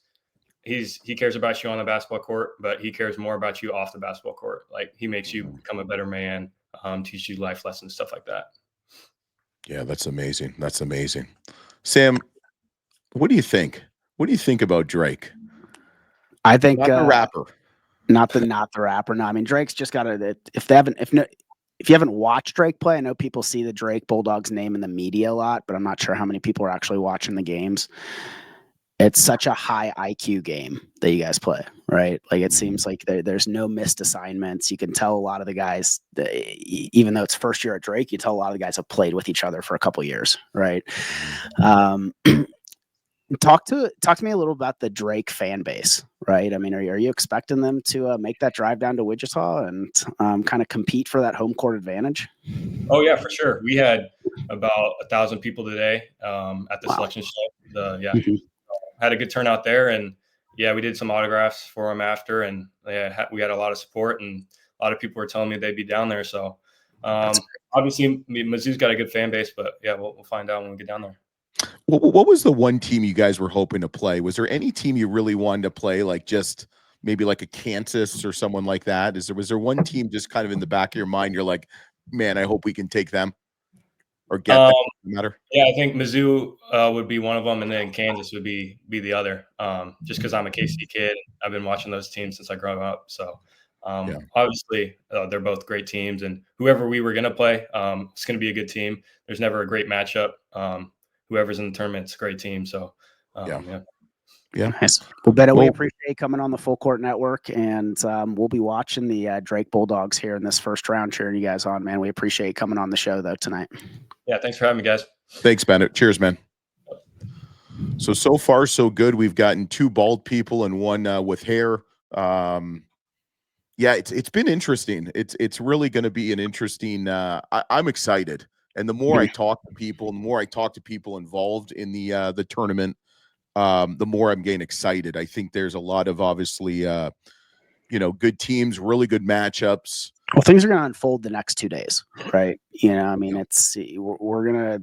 he cares about you on the basketball court, but he cares more about you off the basketball court. Like, he makes you become a better man, teach you life lessons, stuff like that. Yeah, that's amazing. Sam, what do you think? What do you think about Drake? I think not the rapper. Not the rapper. No, Drake's just got to. If you haven't watched Drake play, I know people see the Drake Bulldogs name in the media a lot, but I'm not sure how many people are actually watching the games. it's such a high IQ game that you guys play, right? Like it seems like there's no missed assignments. You can tell a lot of the guys, even though it's first year at Drake, you tell a lot of the guys have played with each other for a couple years, right? Talk to me a little about the Drake fan base, right? I mean, are you expecting them to make that drive down to Wichita and kind of compete for that home court advantage? Oh yeah, for sure. We had about 1,000 people today at the selection show. Had a good turnout there, and yeah, we did some autographs for them after, and we had a lot of support, and a lot of people were telling me they'd be down there. So obviously, Mizzou's got a good fan base, but yeah, we'll find out when we get down there. What was the one team you guys were hoping to play? Was there any team you really wanted to play, like just maybe like a Kansas or someone like that? Was there one team just kind of in the back of your mind? You're like, man, I hope we can take them or get them. Matter. Yeah, I think Mizzou would be one of them, and then Kansas would be the other. Just because I'm a KC kid, I've been watching those teams since I grew up. So obviously, they're both great teams, and whoever we were going to play, it's going to be a good team. There's never a great matchup. Whoever's in the tournament, it's a great team. So yeah. Nice. Well, Bennett, we appreciate you coming on the Full Court Network, and we'll be watching the Drake Bulldogs here in this first round, cheering you guys on, man. We appreciate you coming on the show, though, tonight. Yeah, thanks for having me, guys. Thanks, Bennett. Cheers, man. So far, so good. We've gotten 2 bald people and 1 with hair. Yeah, it's been interesting. It's really going to be an interesting. I'm excited, and the more I talk to people, and the more I talk to people involved in the tournament, the more I'm getting excited. I think there's a lot of obviously, good teams, really good matchups. Well, things are going to unfold the next 2 days, right? I mean, we're going to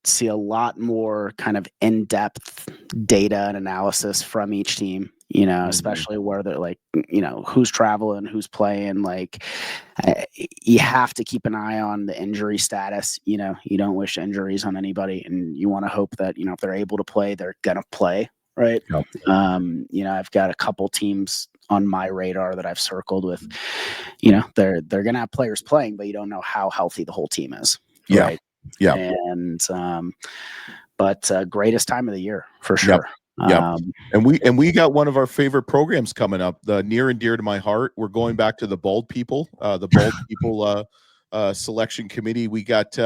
see a lot more kind of in-depth data and analysis from each team, especially where they're like, who's traveling, who's playing. Like, you have to keep an eye on the injury status. You don't wish injuries on anybody, and you want to hope that, if they're able to play, they're going to play, right? Yep. I've got a couple teams on my radar that I've circled with, they're going to have players playing, but you don't know how healthy the whole team is. Yeah. Right? Yeah. And, but greatest time of the year for sure. Yeah. And we got one of our favorite programs coming up, the near and dear to my heart. We're going back to the bald people, selection committee. We got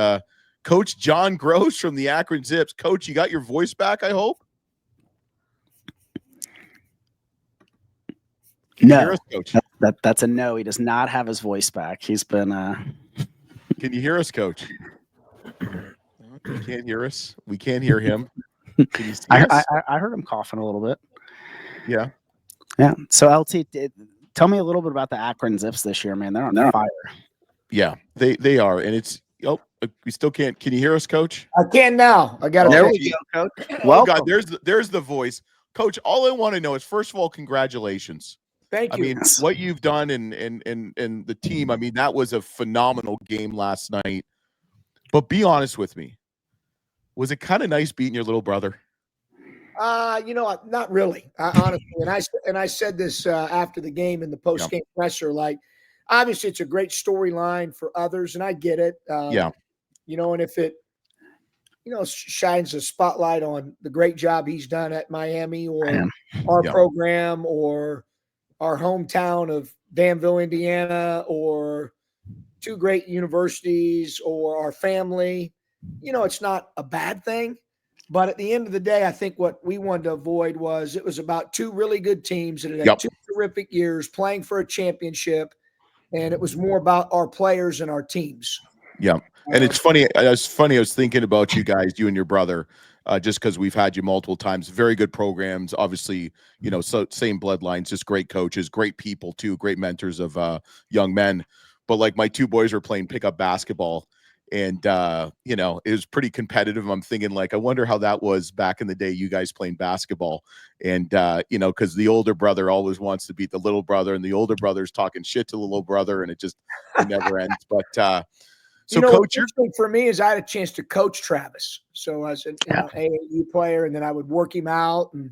Coach John Groce from the Akron Zips. Coach, you got your voice back, I hope? No, Coach? That's a no. He does not have his voice back. He's been. Can you hear us, Coach? You can't hear us. We can't hear him. Can you see us? I heard him coughing a little bit. Yeah. Yeah. So LT, tell me a little bit about the Akron Zips this year, man. They're on fire. Yeah, they are, and it's. Oh, we still can't. Can you hear us, Coach? I can now. I got it. There we go, Coach. Well, God, there's the voice, Coach. All I want to know is, first of all, congratulations. Thank you. I mean, what you've done and the team. I mean, that was a phenomenal game last night. But be honest with me, was it kind of nice beating your little brother? Not really, honestly. And I said this after the game in the post-game presser. Like, obviously, it's a great storyline for others, and I get it. And if it, shines a spotlight on the great job he's done at Miami or our program or our hometown of Danville, Indiana, or 2 great universities or our family, it's not a bad thing. But at the end of the day, I think what we wanted to avoid was it was about 2 really good teams that had 2 terrific years playing for a championship. And it was more about our players and our teams. Yeah. And it's funny. I was thinking about you guys, you and your brother, just because we've had you multiple times. Very good programs, obviously, so same bloodlines, just great coaches, great people too, great mentors of young men. But like my 2 boys were playing pickup basketball, and it was pretty competitive. I'm thinking, like, I wonder how that was back in the day, you guys playing basketball. And because the older brother always wants to beat the little brother, and the older brother's talking shit to the little brother, and it never ends. But so, Coach, for me is I had a chance to coach Travis. So as an AAU player, and then I would work him out, and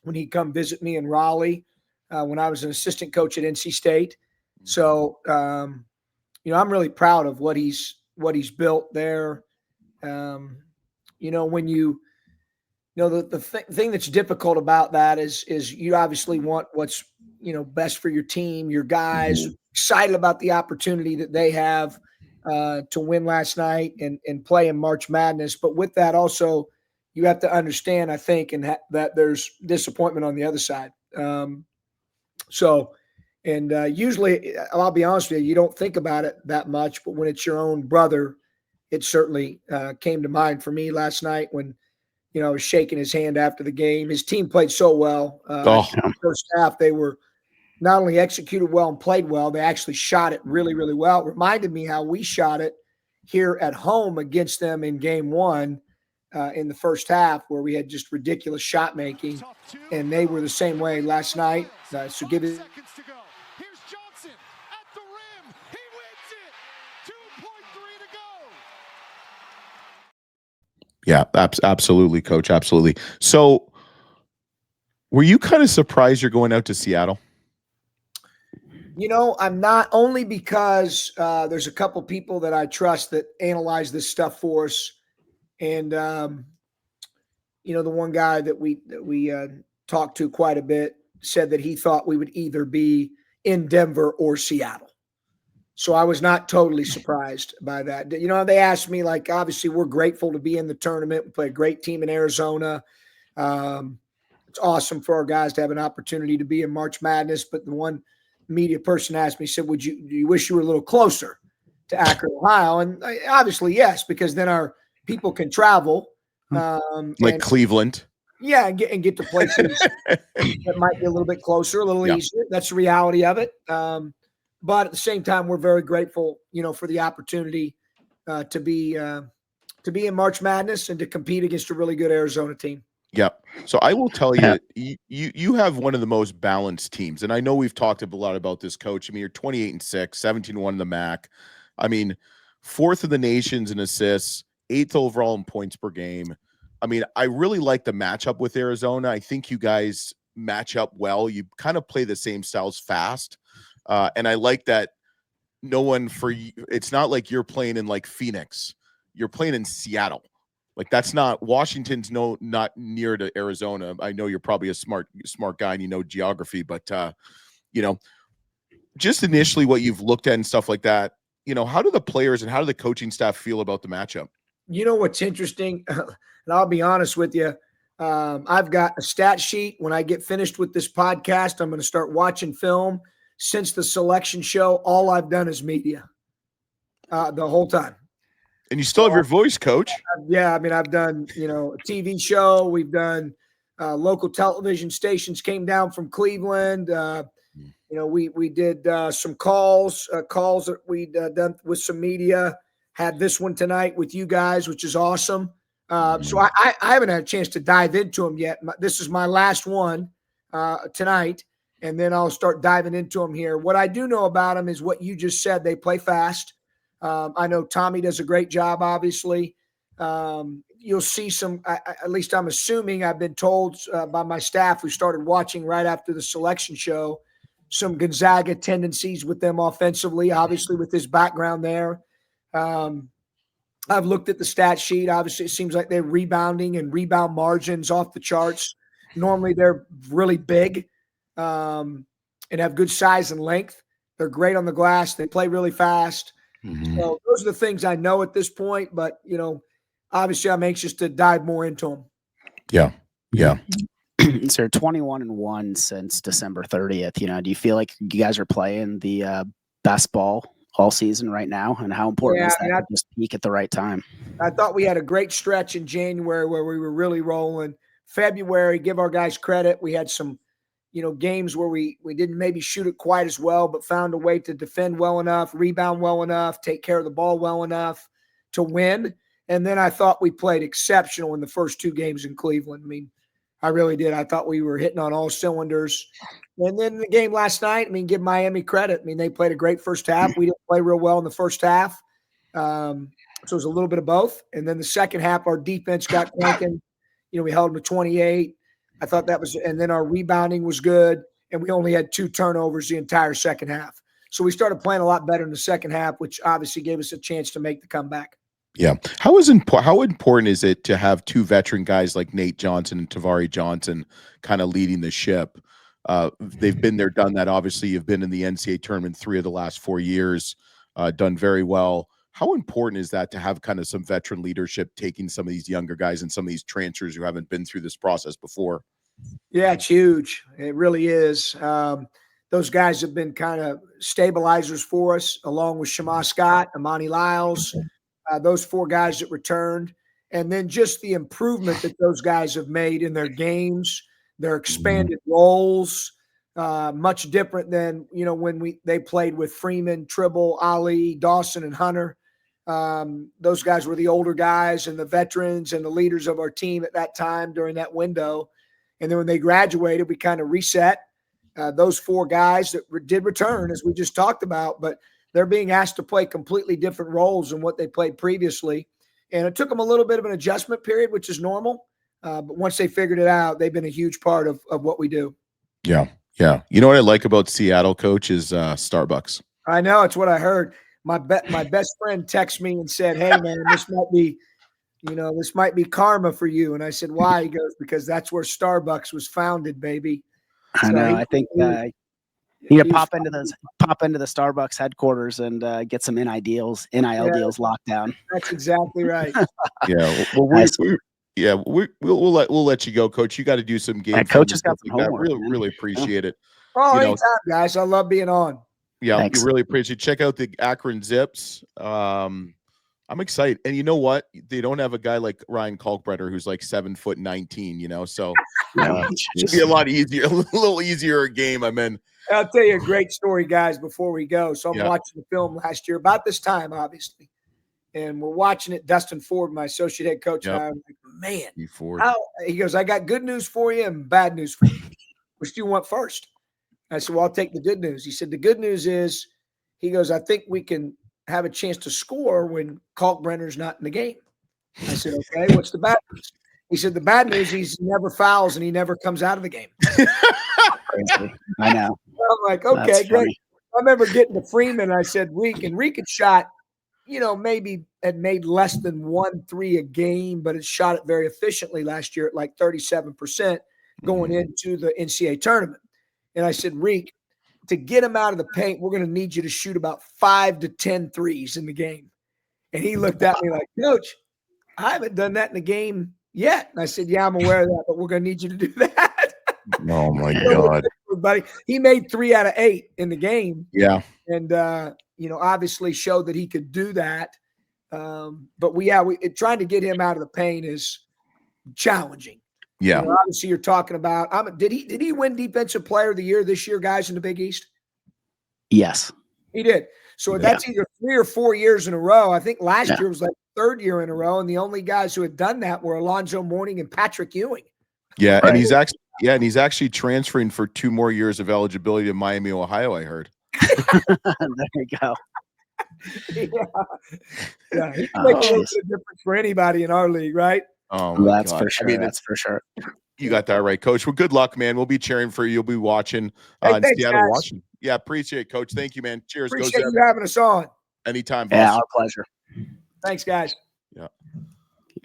when he'd come visit me in Raleigh, when I was an assistant coach at NC State. So I'm really proud of what he's built there. When you the thing that's difficult about that is you obviously want what's, best for your team, your guys, excited about the opportunity that they have to win last night and play in March Madness. But with that also, you have to understand, I think, that there's disappointment on the other side. Usually, I'll be honest with you, you don't think about it that much, but when it's your own brother, it certainly came to mind for me last night when, I was shaking his hand after the game. His team played so well. First half, they were not only executed well and played well, they actually shot it really, really well. It reminded me how we shot it here at home against them in game one in the first half, where we had just ridiculous shot making, and they were the same way last night. So give it. Yeah, absolutely, Coach. Absolutely. So were you kind of surprised you're going out to Seattle? I'm not, only because there's a couple people that I trust that analyze this stuff for us. And, the one guy that we talked to quite a bit said that he thought we would either be in Denver or Seattle. So I was not totally surprised by that. They asked me, like, obviously we're grateful to be in the tournament. We play a great team in Arizona. It's awesome for our guys to have an opportunity to be in March Madness. But the one media person asked me, said, do you wish you were a little closer to Akron, Ohio? And obviously, yes, because then our people can travel. Like Cleveland. Yeah, and get to places that might be a little bit closer, a little easier. That's the reality of it. But at the same time, we're very grateful, for the opportunity to be in March Madness and to compete against a really good Arizona team. Yep. So I will tell you, you have one of the most balanced teams, and I know we've talked a lot about this, Coach. I mean, you're 28-6, 17-1 in the MAC. I mean, 4th in the nations in assists, 8th overall in points per game. I mean, I really like the matchup with Arizona. I think you guys match up well. You kind of play the same styles fast. And I like that it's not like you're playing in like Phoenix. You're playing in Seattle. Like that's not Washington's not near to Arizona. I know you're probably a smart guy and you know geography, but just initially what you've looked at and stuff like that, how do the players and how do the coaching staff feel about the matchup? What's interesting, and I'll be honest with you, I've got a stat sheet. When I get finished with this podcast, I'm going to start watching film. Since the selection show, all I've done is media the whole time. And you still have your voice, Coach. Yeah, I mean, I've done, a TV show. We've done local television stations came down from Cleveland. We did some calls that we'd done with some media. Had this one tonight with you guys, which is awesome. So I haven't had a chance to dive into them yet. This is my last one tonight. And then I'll start diving into them here. What I do know about them is what you just said. They play fast. I know Tommy does a great job, obviously. You'll see some, at least I'm assuming, I've been told by my staff who started watching right after the selection show, some Gonzaga tendencies with them offensively, obviously with his background there. I've looked at the stat sheet. Obviously, it seems like they're rebounding and rebound margins off the charts. Normally, they're really big. And have good size and length. They're great on the glass. They play really fast. So those are the things I know at this point. But, obviously I'm anxious to dive more into them. Yeah. Yeah. So 21-1 since December 30th. Do you feel like you guys are playing the best ball all season right now? And how important is that to just peak at the right time? I thought we had a great stretch in January where we were really rolling. February, give our guys credit. We had some games where we didn't maybe shoot it quite as well, but found a way to defend well enough, rebound well enough, take care of the ball well enough to win. And then I thought we played exceptional in the first 2 games in Cleveland. I mean, I really did. I thought we were hitting on all cylinders. And then the game last night, give Miami credit. I mean, they played a great first half. We didn't play real well in the first half. So it was a little bit of both. And then the second half, our defense got cranking. We held them to 28. I thought that was – and then our rebounding was good, and we only had 2 turnovers the entire second half. So we started playing a lot better in the second half, which obviously gave us a chance to make the comeback. Yeah. How important is it to have two veteran guys like Nate Johnson and Tavari Johnson kind of leading the ship? They've been there, done that. Obviously, you've been in the NCAA tournament 3 of the last 4 years, done very well. How important is that to have kind of some veteran leadership, taking some of these younger guys and some of these transfers who haven't been through this process before? Yeah, it's huge. It really is. Those guys have been kind of stabilizers for us, along with Shema Scott, Amani Lyles, those 4 guys that returned. And then just the improvement that those guys have made in their games, their expanded roles, much different than, when they played with Freeman, Tribble, Ali, Dawson, and Hunter. Those guys were the older guys and the veterans and the leaders of our team at that time during that window. And then when they graduated, we kind of reset. Those 4 guys that did return, as we just talked about, but they're being asked to play completely different roles than what they played previously. And it took them a little bit of an adjustment period, which is normal. But once they figured it out, they've been a huge part of what we do. Yeah. Yeah. You know what I like about Seattle, Coach, is Starbucks. I know. It's what I heard. My best friend texted me and said, "Hey, man, this might be karma for you." And I said, "Why?" He goes, "Because that's where Starbucks was founded, baby." I know. I think you need to pop into the Starbucks headquarters and get some NIL deals locked down. That's exactly right. Yeah. Well, we'll let you go, Coach. You got to do some games. Coach has got some homework. Really appreciate it. Oh, anytime, guys. I love being on. Yeah, Thanks. we really appreciate it. Check out the Akron Zips. I'm excited. And you know what? They don't have a guy like Ryan Kalkbrenner who's like 7'19", so should be a lot easier, a little easier game. I'll tell you a great story, guys, before we go. So I'm watching the film last year, about this time, obviously. And we're watching it. Dustin Ford, my associate head coach, and I'm like, man, he goes, "I got good news for you and bad news for you. Which do you want first?" I said, "Well, I'll take the good news." He said, "The good news is," he goes, "I think we can have a chance to score when Kalkbrenner's not in the game." I said, "Okay, what's the bad news?" He said, "The bad news, he never fouls and he never comes out of the game." I know. I'm like, okay, great. I remember getting to Freeman. I said, Reek had shot, maybe had made less than 1 3 a game, but it shot it very efficiently last year at like 37% going into the NCAA tournament. And I said, Reek, to get him out of the paint, we're going to need you to shoot about 5 to 10 threes in the game. And he looked at me like, "Coach, I haven't done that in the game yet." And I said, "Yeah, I'm aware of that, but we're going to need you to do that." Oh my God. Buddy, he made 3 out of 8 in the game. Yeah. And, obviously showed that he could do that. But trying to get him out of the paint is challenging. Yeah. Obviously you're talking about, did he win Defensive Player of the Year this year, guys, in the Big East? Yes. He did. So that's either 3 or 4 years in a row. I think last year was like 3rd year in a row. And the only guys who had done that were Alonzo Mourning and Patrick Ewing. Yeah. Right. And he's actually transferring for 2 more years of eligibility to Miami, Ohio, I heard. There you go. Yeah. He can make a little bit of difference for anybody in our league, right? Oh, that's for sure. That's for sure. You got that right, Coach. Well, good luck, man. We'll be cheering for you. You'll be watching in Seattle, watching. Yeah, appreciate it, Coach. Thank you, man. Cheers. Appreciate you having us on. Anytime, boss. Yeah, our pleasure. Thanks, guys. Yeah.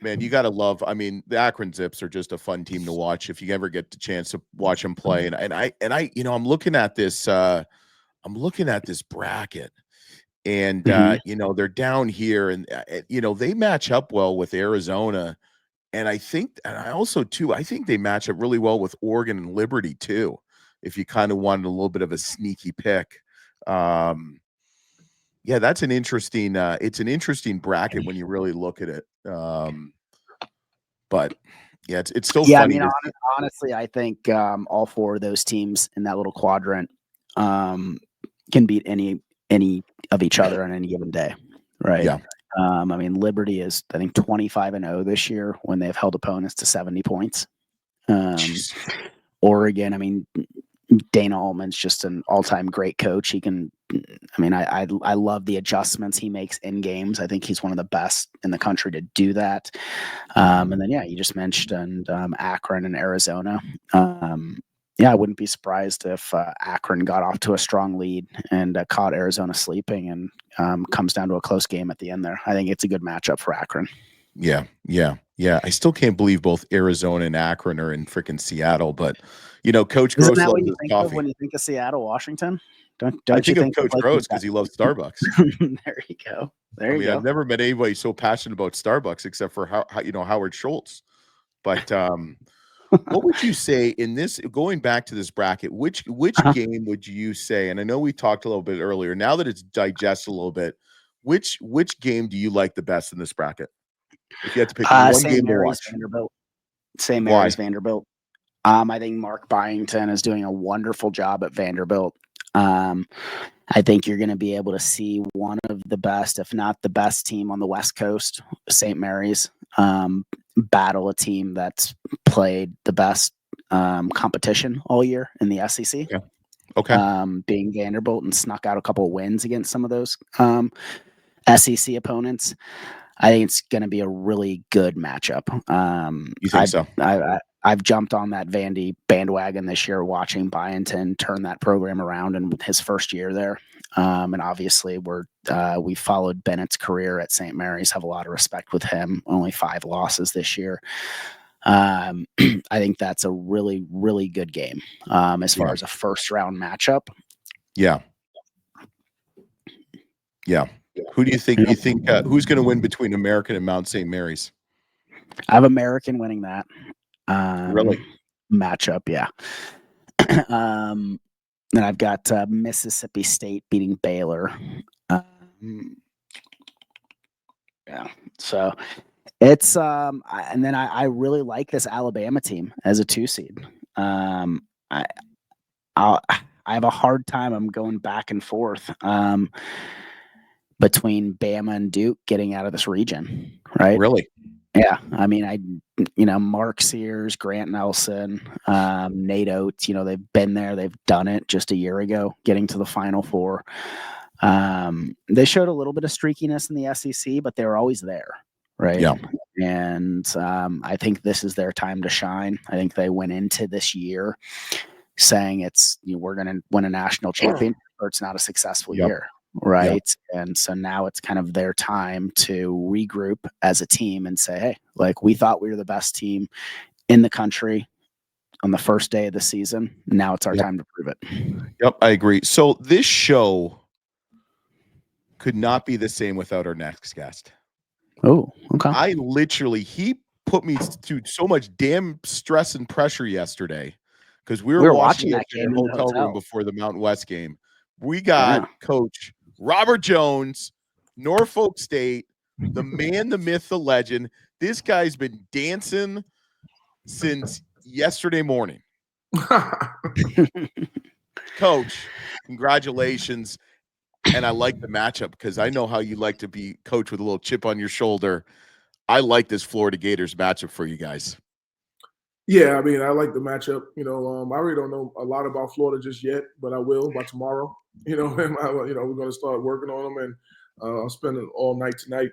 Man, you got to love. The Akron Zips are just a fun team to watch if you ever get the chance to watch them play. And I, I'm looking at this. I'm looking at this bracket, and they're down here, and they match up well with Arizona, and I think they match up really well with Oregon and Liberty too. If you kind of wanted a little bit of a sneaky pick. Yeah, that's an interesting. It's an interesting bracket when you really look at it. But yeah, it's still funny. Honestly, I think all 4 of those teams in that little quadrant can beat any of each other on any given day, right? Yeah. Liberty is, I think, 25-0 this year when they've held opponents to 70 points. Oregon, Dana Altman's just an all-time great coach. He can, I love the adjustments he makes in games. I think he's one of the best in the country to do that. And then, you just mentioned Akron and Arizona. yeah, I wouldn't be surprised if Akron got off to a strong lead and caught Arizona sleeping and comes down to a close game at the end there. I think it's a good matchup for Akron. Yeah. I still can't believe both Arizona and Akron are in freaking Seattle, but Coach Groce Isn't that what loves you his think coffee. of when you think of Seattle, Washington? Don't I you think of Coach Groce because he loves Starbucks. There you go. There you go. I've never met anybody so passionate about Starbucks except for Howard Schultz. But what would you say in this, going back to this bracket, which game would you say, and I know we talked a little bit earlier, now that it's digested a little bit, which game do you like the best in this bracket? If you had to pick one game to watch. Vanderbilt. St. Mary's Vanderbilt. I think Mark Byington is doing a wonderful job at Vanderbilt. I think you're going to be able to see one of the best, if not the best team on the West Coast, St. Mary's, battle a team that's played the best competition all year in the SEC. Yeah. Okay. Being Vanderbilt and snuck out a couple of wins against some of those SEC opponents. I think it's going to be a really good matchup. You think so? I've jumped on that Vandy bandwagon this year, watching Byington turn that program around in his first year there. And obviously we followed Bennett's career at St. Mary's, have a lot of respect with him. Only 5 losses this year. I think that's a really, really good game as far as a first round matchup. Yeah. Who do you think? Who's going to win between American and Mount St. Mary's? I have American winning that. Really? Matchup, yeah. Then I've got Mississippi State beating Baylor. Yeah, so it's and then I really like this Alabama team as a 2 seed. I have a hard time. I'm going back and forth between Bama and Duke getting out of this region, right? Really? Yeah, I mean, Mark Sears, Grant Nelson, Nate Oates, they've been there, they've done it just a year ago, getting to the Final Four. They showed a little bit of streakiness in the SEC, but they were always there, right? Yeah. And I think this is their time to shine. I think they went into this year saying we're going to win a national championship, or it's not a successful year. Right. Yep. And so now it's kind of their time to regroup as a team and say, hey, we thought we were the best team in the country on the first day of the season. Now it's our time to prove it. Yep, I agree. So this show could not be the same without our next guest. Oh, okay. He put me through so much damn stress and pressure yesterday because we were watching that game in the hotel room before the Mountain West game. We got Coach Robert Jones, Norfolk State, the man, the myth, the legend. This guy's been dancing since yesterday morning. Coach, congratulations. And I like the matchup because I know how you like to be coach with a little chip on your shoulder. I like this Florida Gators matchup for you guys. Yeah, I mean, I like the matchup. I really don't know a lot about Florida just yet, but I will by tomorrow. And we're going to start working on them, and I'll spend all night tonight,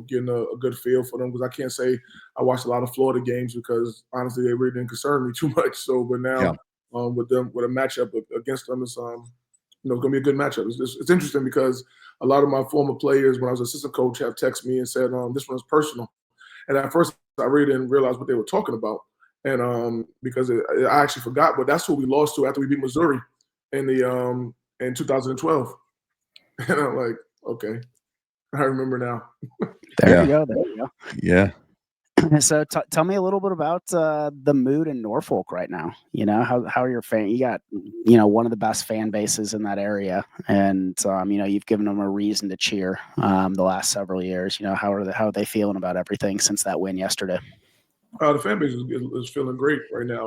getting a good feel for them, because I can't say I watched a lot of Florida games because honestly they really didn't concern me too much. So, but now with a matchup against them, it's going to be a good matchup. It's interesting because a lot of my former players, when I was assistant coach, have texted me and said this one's personal, and at first I really didn't realize what they were talking about. And because I actually forgot, but that's who we lost to after we beat Missouri in 2012. And I'm like, okay, I remember now. There you go. Yeah. So tell me a little bit about the mood in Norfolk right now. How are your fans? You got one of the best fan bases in that area, and you've given them a reason to cheer the last several years. How are they feeling about everything since that win yesterday? The fan base is feeling great right now.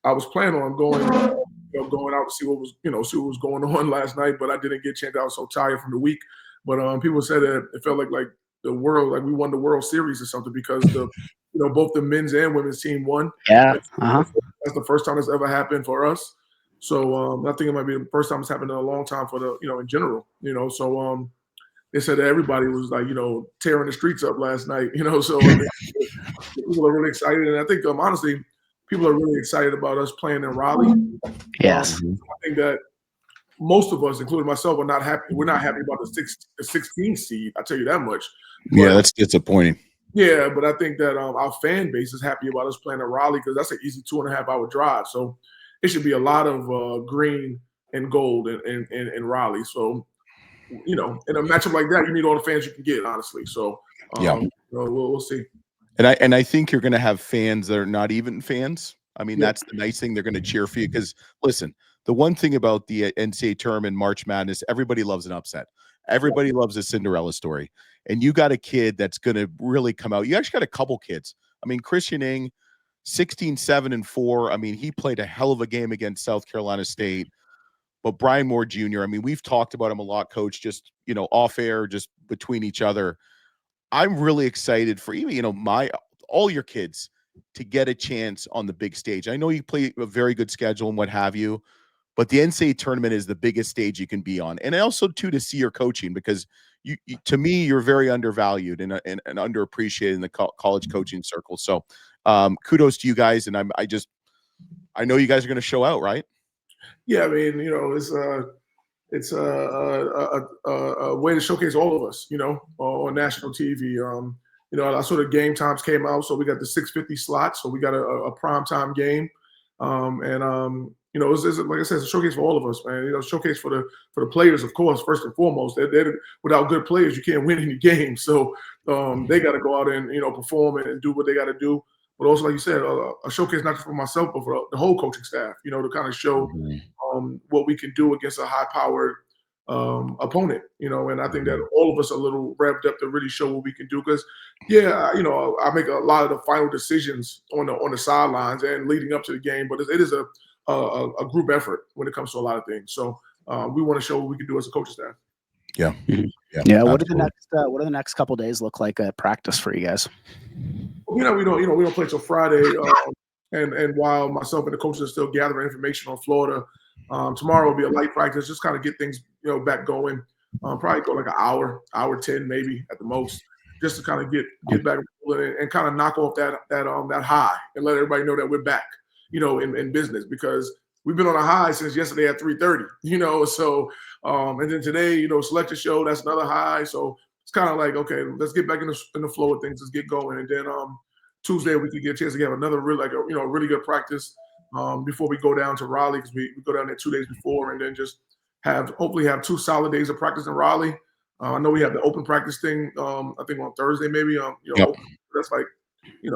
I was planning on going out to see what was going on last night, but I didn't get a chance. I was so tired from the week. But people said that it felt like the world, like we won the World Series or something, because both the men's and women's team won. Yeah, that's the first time it's ever happened for us. So I think it might be the first time it's happened in a long time for in general. So they said that everybody was tearing the streets up last night. So people are really excited, and I think honestly, people are really excited about us playing in Raleigh. Yes. I think that most of us, including myself, are not happy. We're not happy about the 16 seed. I tell you that much. But, yeah, that's disappointing. Yeah, but I think that our fan base is happy about us playing in Raleigh because that's an easy 2.5-hour drive. So it should be a lot of green and gold in Raleigh. So, in a matchup like that, you need all the fans you can get, honestly. So, we'll see. And I think you're going to have fans that are not even fans. I mean, that's the nice thing. They're going to cheer for you because, listen, the one thing about the NCAA tournament, March Madness, everybody loves an upset. Everybody loves a Cinderella story. And you got a kid that's going to really come out. You actually got a couple kids. I mean, Christian Ing, 16-7-4. I mean, he played a hell of a game against South Carolina State. But Brian Moore Jr., I mean, we've talked about him a lot, Coach, just, off air, just between each other. I'm really excited for even, all your kids to get a chance on the big stage. I know you play a very good schedule and what have you, but the NCAA tournament is the biggest stage you can be on. And also, too, to see your coaching, because you to me, you're very undervalued and underappreciated in the college coaching circle. So kudos to you guys. And I know you guys are going to show out, right? Yeah, I mean, it's a way to showcase all of us, on national TV. I saw the game times came out, so we got the 6:50 slot, so we got a primetime game, it's like I said, it's a showcase for all of us, man. Showcase for the players, of course, first and foremost. They're without good players, you can't win any games. So they got to go out and perform and do what they got to do. But also, like you said, a showcase not just for myself, but for the whole coaching staff. To kind of show what we can do against a high-powered opponent. And I think that all of us are a little revved up to really show what we can do. Because, I make a lot of the final decisions on the sidelines and leading up to the game. But it is a group effort when it comes to a lot of things. So we want to show what we can do as a coaching staff. Yeah. Yeah. What do the next couple of days look like at practice for you guys? We don't play till Friday. And while myself and the coaches are still gathering information on Florida, tomorrow will be a light practice, just kind of get things back going. Probably go like an hour 10 maybe at the most, just to kind of get back and kind of knock off that high and let everybody know that we're back, in business, because we've been on a high since yesterday at 3:30, So and then today, select a show, that's another high. So it's kind of like, okay, let's get back in the flow of things, let's get going, and then Tuesday we could get a chance to have another really good practice before we go down to Raleigh, because we go down there 2 days before, and then just hopefully have 2 solid days of practice in Raleigh. I know we have the open practice thing, I think on Thursday maybe. That's like,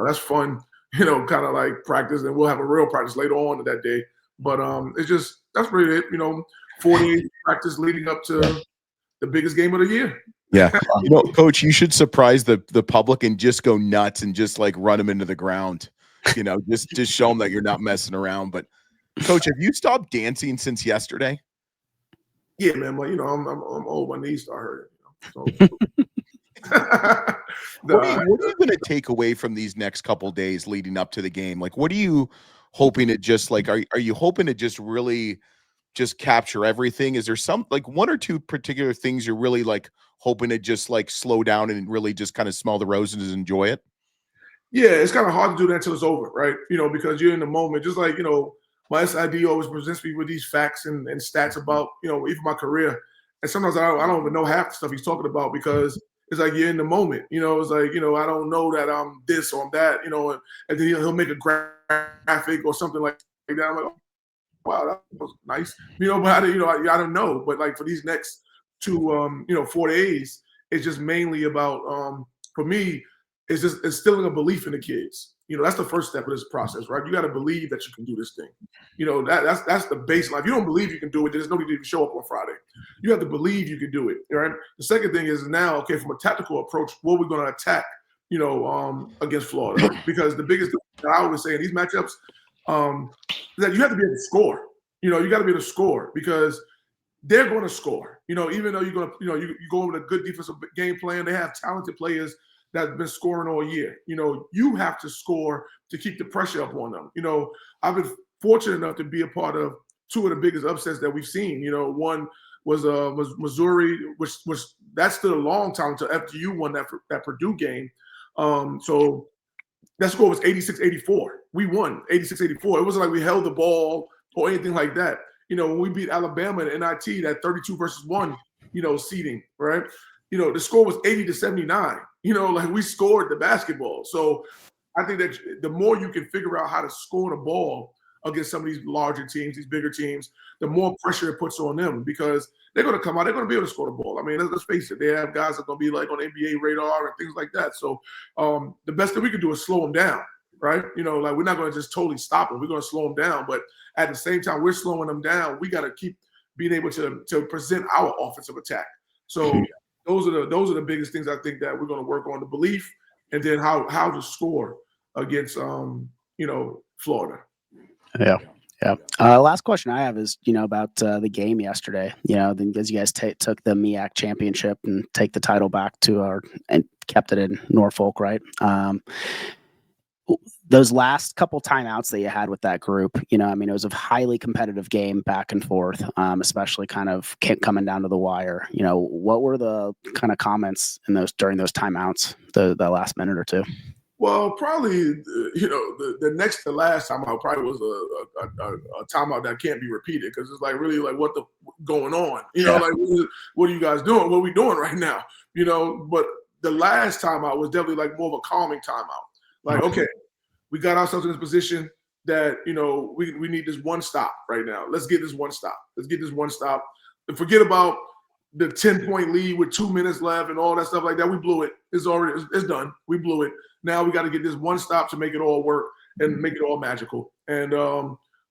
that's fun, kind of like practice, and we'll have a real practice later on that day. But that's really it, 4 days practice leading up to the biggest game of the year. Yeah. Coach, you should surprise the public and just go nuts and just like run them into the ground, just show them that you're not messing around. But Coach, have you stopped dancing since yesterday? Yeah, man. But I'm old. My knees start hurting. What are you going to take away from these next couple of days leading up to the game? Like, what are you hoping to just like? Are you hoping to just really just capture everything? Is there some like 1 or 2 particular things you're really like hoping to just like slow down and really just kind of smell the roses and enjoy it? Yeah, it's kind of hard to do that until it's over, right? Because you're in the moment. Just like, my SID always presents me with these facts and stats about, even my career. And sometimes I don't even know half the stuff he's talking about, because it's like you're in the moment. It's like, I don't know that I'm this or I'm that, and then he'll make a graphic or something like that. I'm like, oh, wow, that was nice. But I don't know. But like for these next 2, 4 days, it's just mainly about, for me, it's just instilling a belief in the kids. That's the first step of this process, right? You got to believe that you can do this thing. That's the baseline. If you don't believe you can do it, there's no need to show up on Friday. You have to believe you can do it, right? The second thing is now, okay, from a tactical approach, what we're going to attack, against Florida. Because the biggest thing that I always say in these matchups is that you have to be able to score. You got to be able to score, because they're going to score. Even though you're going to, you go in with a good defensive game plan, they have talented players that's been scoring all year. You have to score to keep the pressure up on them. I've been fortunate enough to be a part of 2 of the biggest upsets that we've seen. One was Missouri, which that stood a long time until FDU won that Purdue game. So that score was 86-84. We won 86-84. It wasn't like we held the ball or anything like that. When we beat Alabama in NIT, that 32-1, seeding, right? The score was 80-79. Like we scored the basketball. So I think that the more you can figure out how to score the ball against some of these larger teams, these bigger teams, the more pressure it puts on them because they're going to come out, they're going to be able to score the ball. I mean, let's face it, they have guys that are going to be like on NBA radar and things like that. So the best thing we can do is slow them down, right? Like we're not going to just totally stop them. We're going to slow them down. But at the same time, we're slowing them down. We got to keep being able to present our offensive attack. So those are the biggest things I think that we're going to work on, the belief and then how to score against, Florida. Yeah. Last question I have is, about the game yesterday. As you guys took the MEAC championship and take the title back and kept it in Norfolk, right? Those last couple timeouts that you had with that group, it was a highly competitive game back and forth, especially kind of coming down to the wire. What were the kind of comments during those timeouts, the last minute or two? Well, probably, the next to last timeout probably was a timeout that can't be repeated because it's like really like what the going on, like what are you guys doing? What are we doing right now? But the last timeout was definitely like more of a calming timeout. Like, okay, we got ourselves in this position that, we need this one stop right now. Let's get this one stop. And forget about the 10-point lead with 2 minutes left and all that stuff like that. We blew it. It's done. We blew it. Now we got to get this one stop to make it all work and make it all magical. And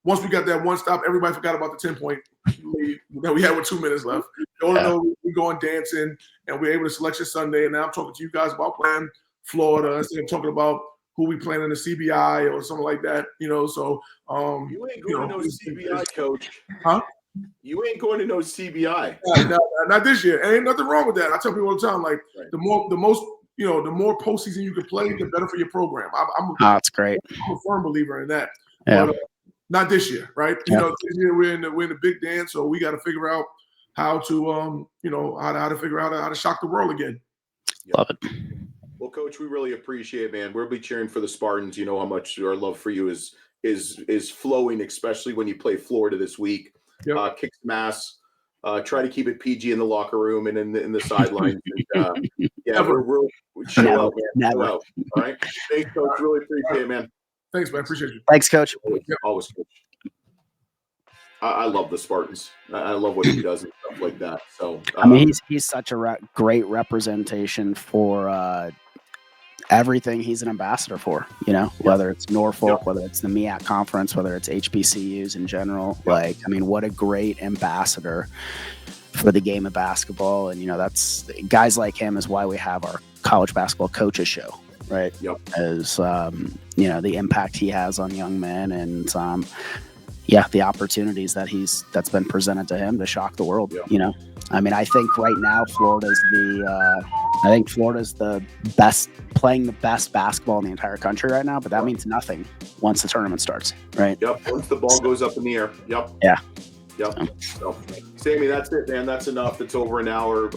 once we got that one stop, everybody forgot about the 10-point lead that we had with 2 minutes left. We're going dancing and we're able to selection Sunday. And now I'm talking to you guys about playing Florida. Instead of talking about who we playing in the CBI or something like that. So you ain't going to no CBI, Coach. Huh? You ain't going to no CBI. Not this year. Ain't nothing wrong with that. I tell people all the time, like the more postseason you can play, the better for your program. That's great. I'm a firm believer in that. Yeah. But, not this year, right? Yeah. This year we're in the big dance, so we got to figure out how to how to figure out how to shock the world again. Love it. Well, Coach, we really appreciate it, man. We'll be cheering for the Spartans. You know how much our love for you is flowing, especially when you play Florida this week. Yep. Kick some ass. Try to keep it PG in the locker room and in the sidelines. We're chill out, man. Chill out. All right. Thanks, Coach. Really appreciate it, man. Thanks, man. Appreciate you. Thanks, Coach. Always, Coach. I love the Spartans. I love what he does and stuff like that. So he's such a great representation for everything he's an ambassador for, whether it's Norfolk, whether it's the MEAC conference, whether it's HBCUs in general. What a great ambassador for the game of basketball. And, that's guys like him is why we have our college basketball coaches show, right? Yep. As, the impact he has on young men and, the opportunities that's been presented to him to shock the world, I think right now Florida's the best, playing the best basketball in the entire country right now, but that means nothing once the tournament starts, right? Yep. Once the ball goes up in the air. Yep. Yeah. Yep. So, Sammy, that's it, man. That's enough. It's over an hour.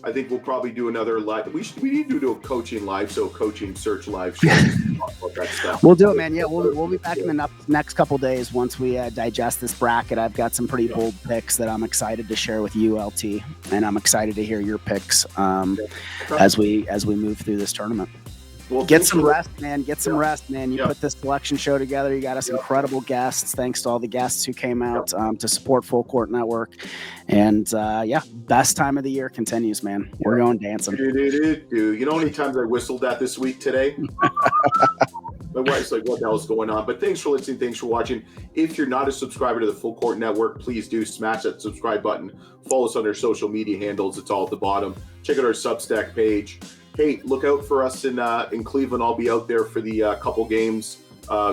I think we'll probably do another live. We need to do a coaching live, so coaching search live show. Talk about that stuff. We'll do it, man. Yeah, we'll be back in the next couple days once we digest this bracket. I've got some pretty bold picks that I'm excited to share with you, LT, and I'm excited to hear your picks as we move through this tournament. Well, get some rest, man. You put this selection show together. You got us incredible guests. Thanks to all the guests who came out to support Full Court Network. And best time of the year continues, man. We're going dancing. Dude. You know how many times I whistled that this week today? My wife's like, what the hell is going on? But thanks for listening. Thanks for watching. If you're not a subscriber to the Full Court Network, please do smash that subscribe button. Follow us on our social media handles. It's all at the bottom. Check out our Substack page. Hey, look out for us in Cleveland. I'll be out there for the couple games,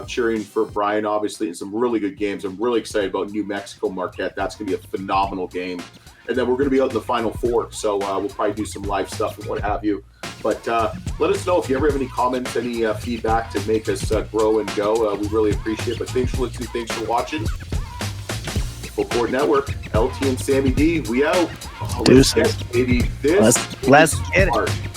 cheering for Bryant, obviously, and some really good games. I'm really excited about New Mexico Marquette. That's going to be a phenomenal game. And then we're going to be out in the Final Four, so we'll probably do some live stuff and what have you. But let us know if you ever have any comments, any feedback to make us grow and go. We really appreciate it. But thanks for listening. Thanks for watching. Full Court Network, LT and Sammy D, we out. Let's get it. Let's get it.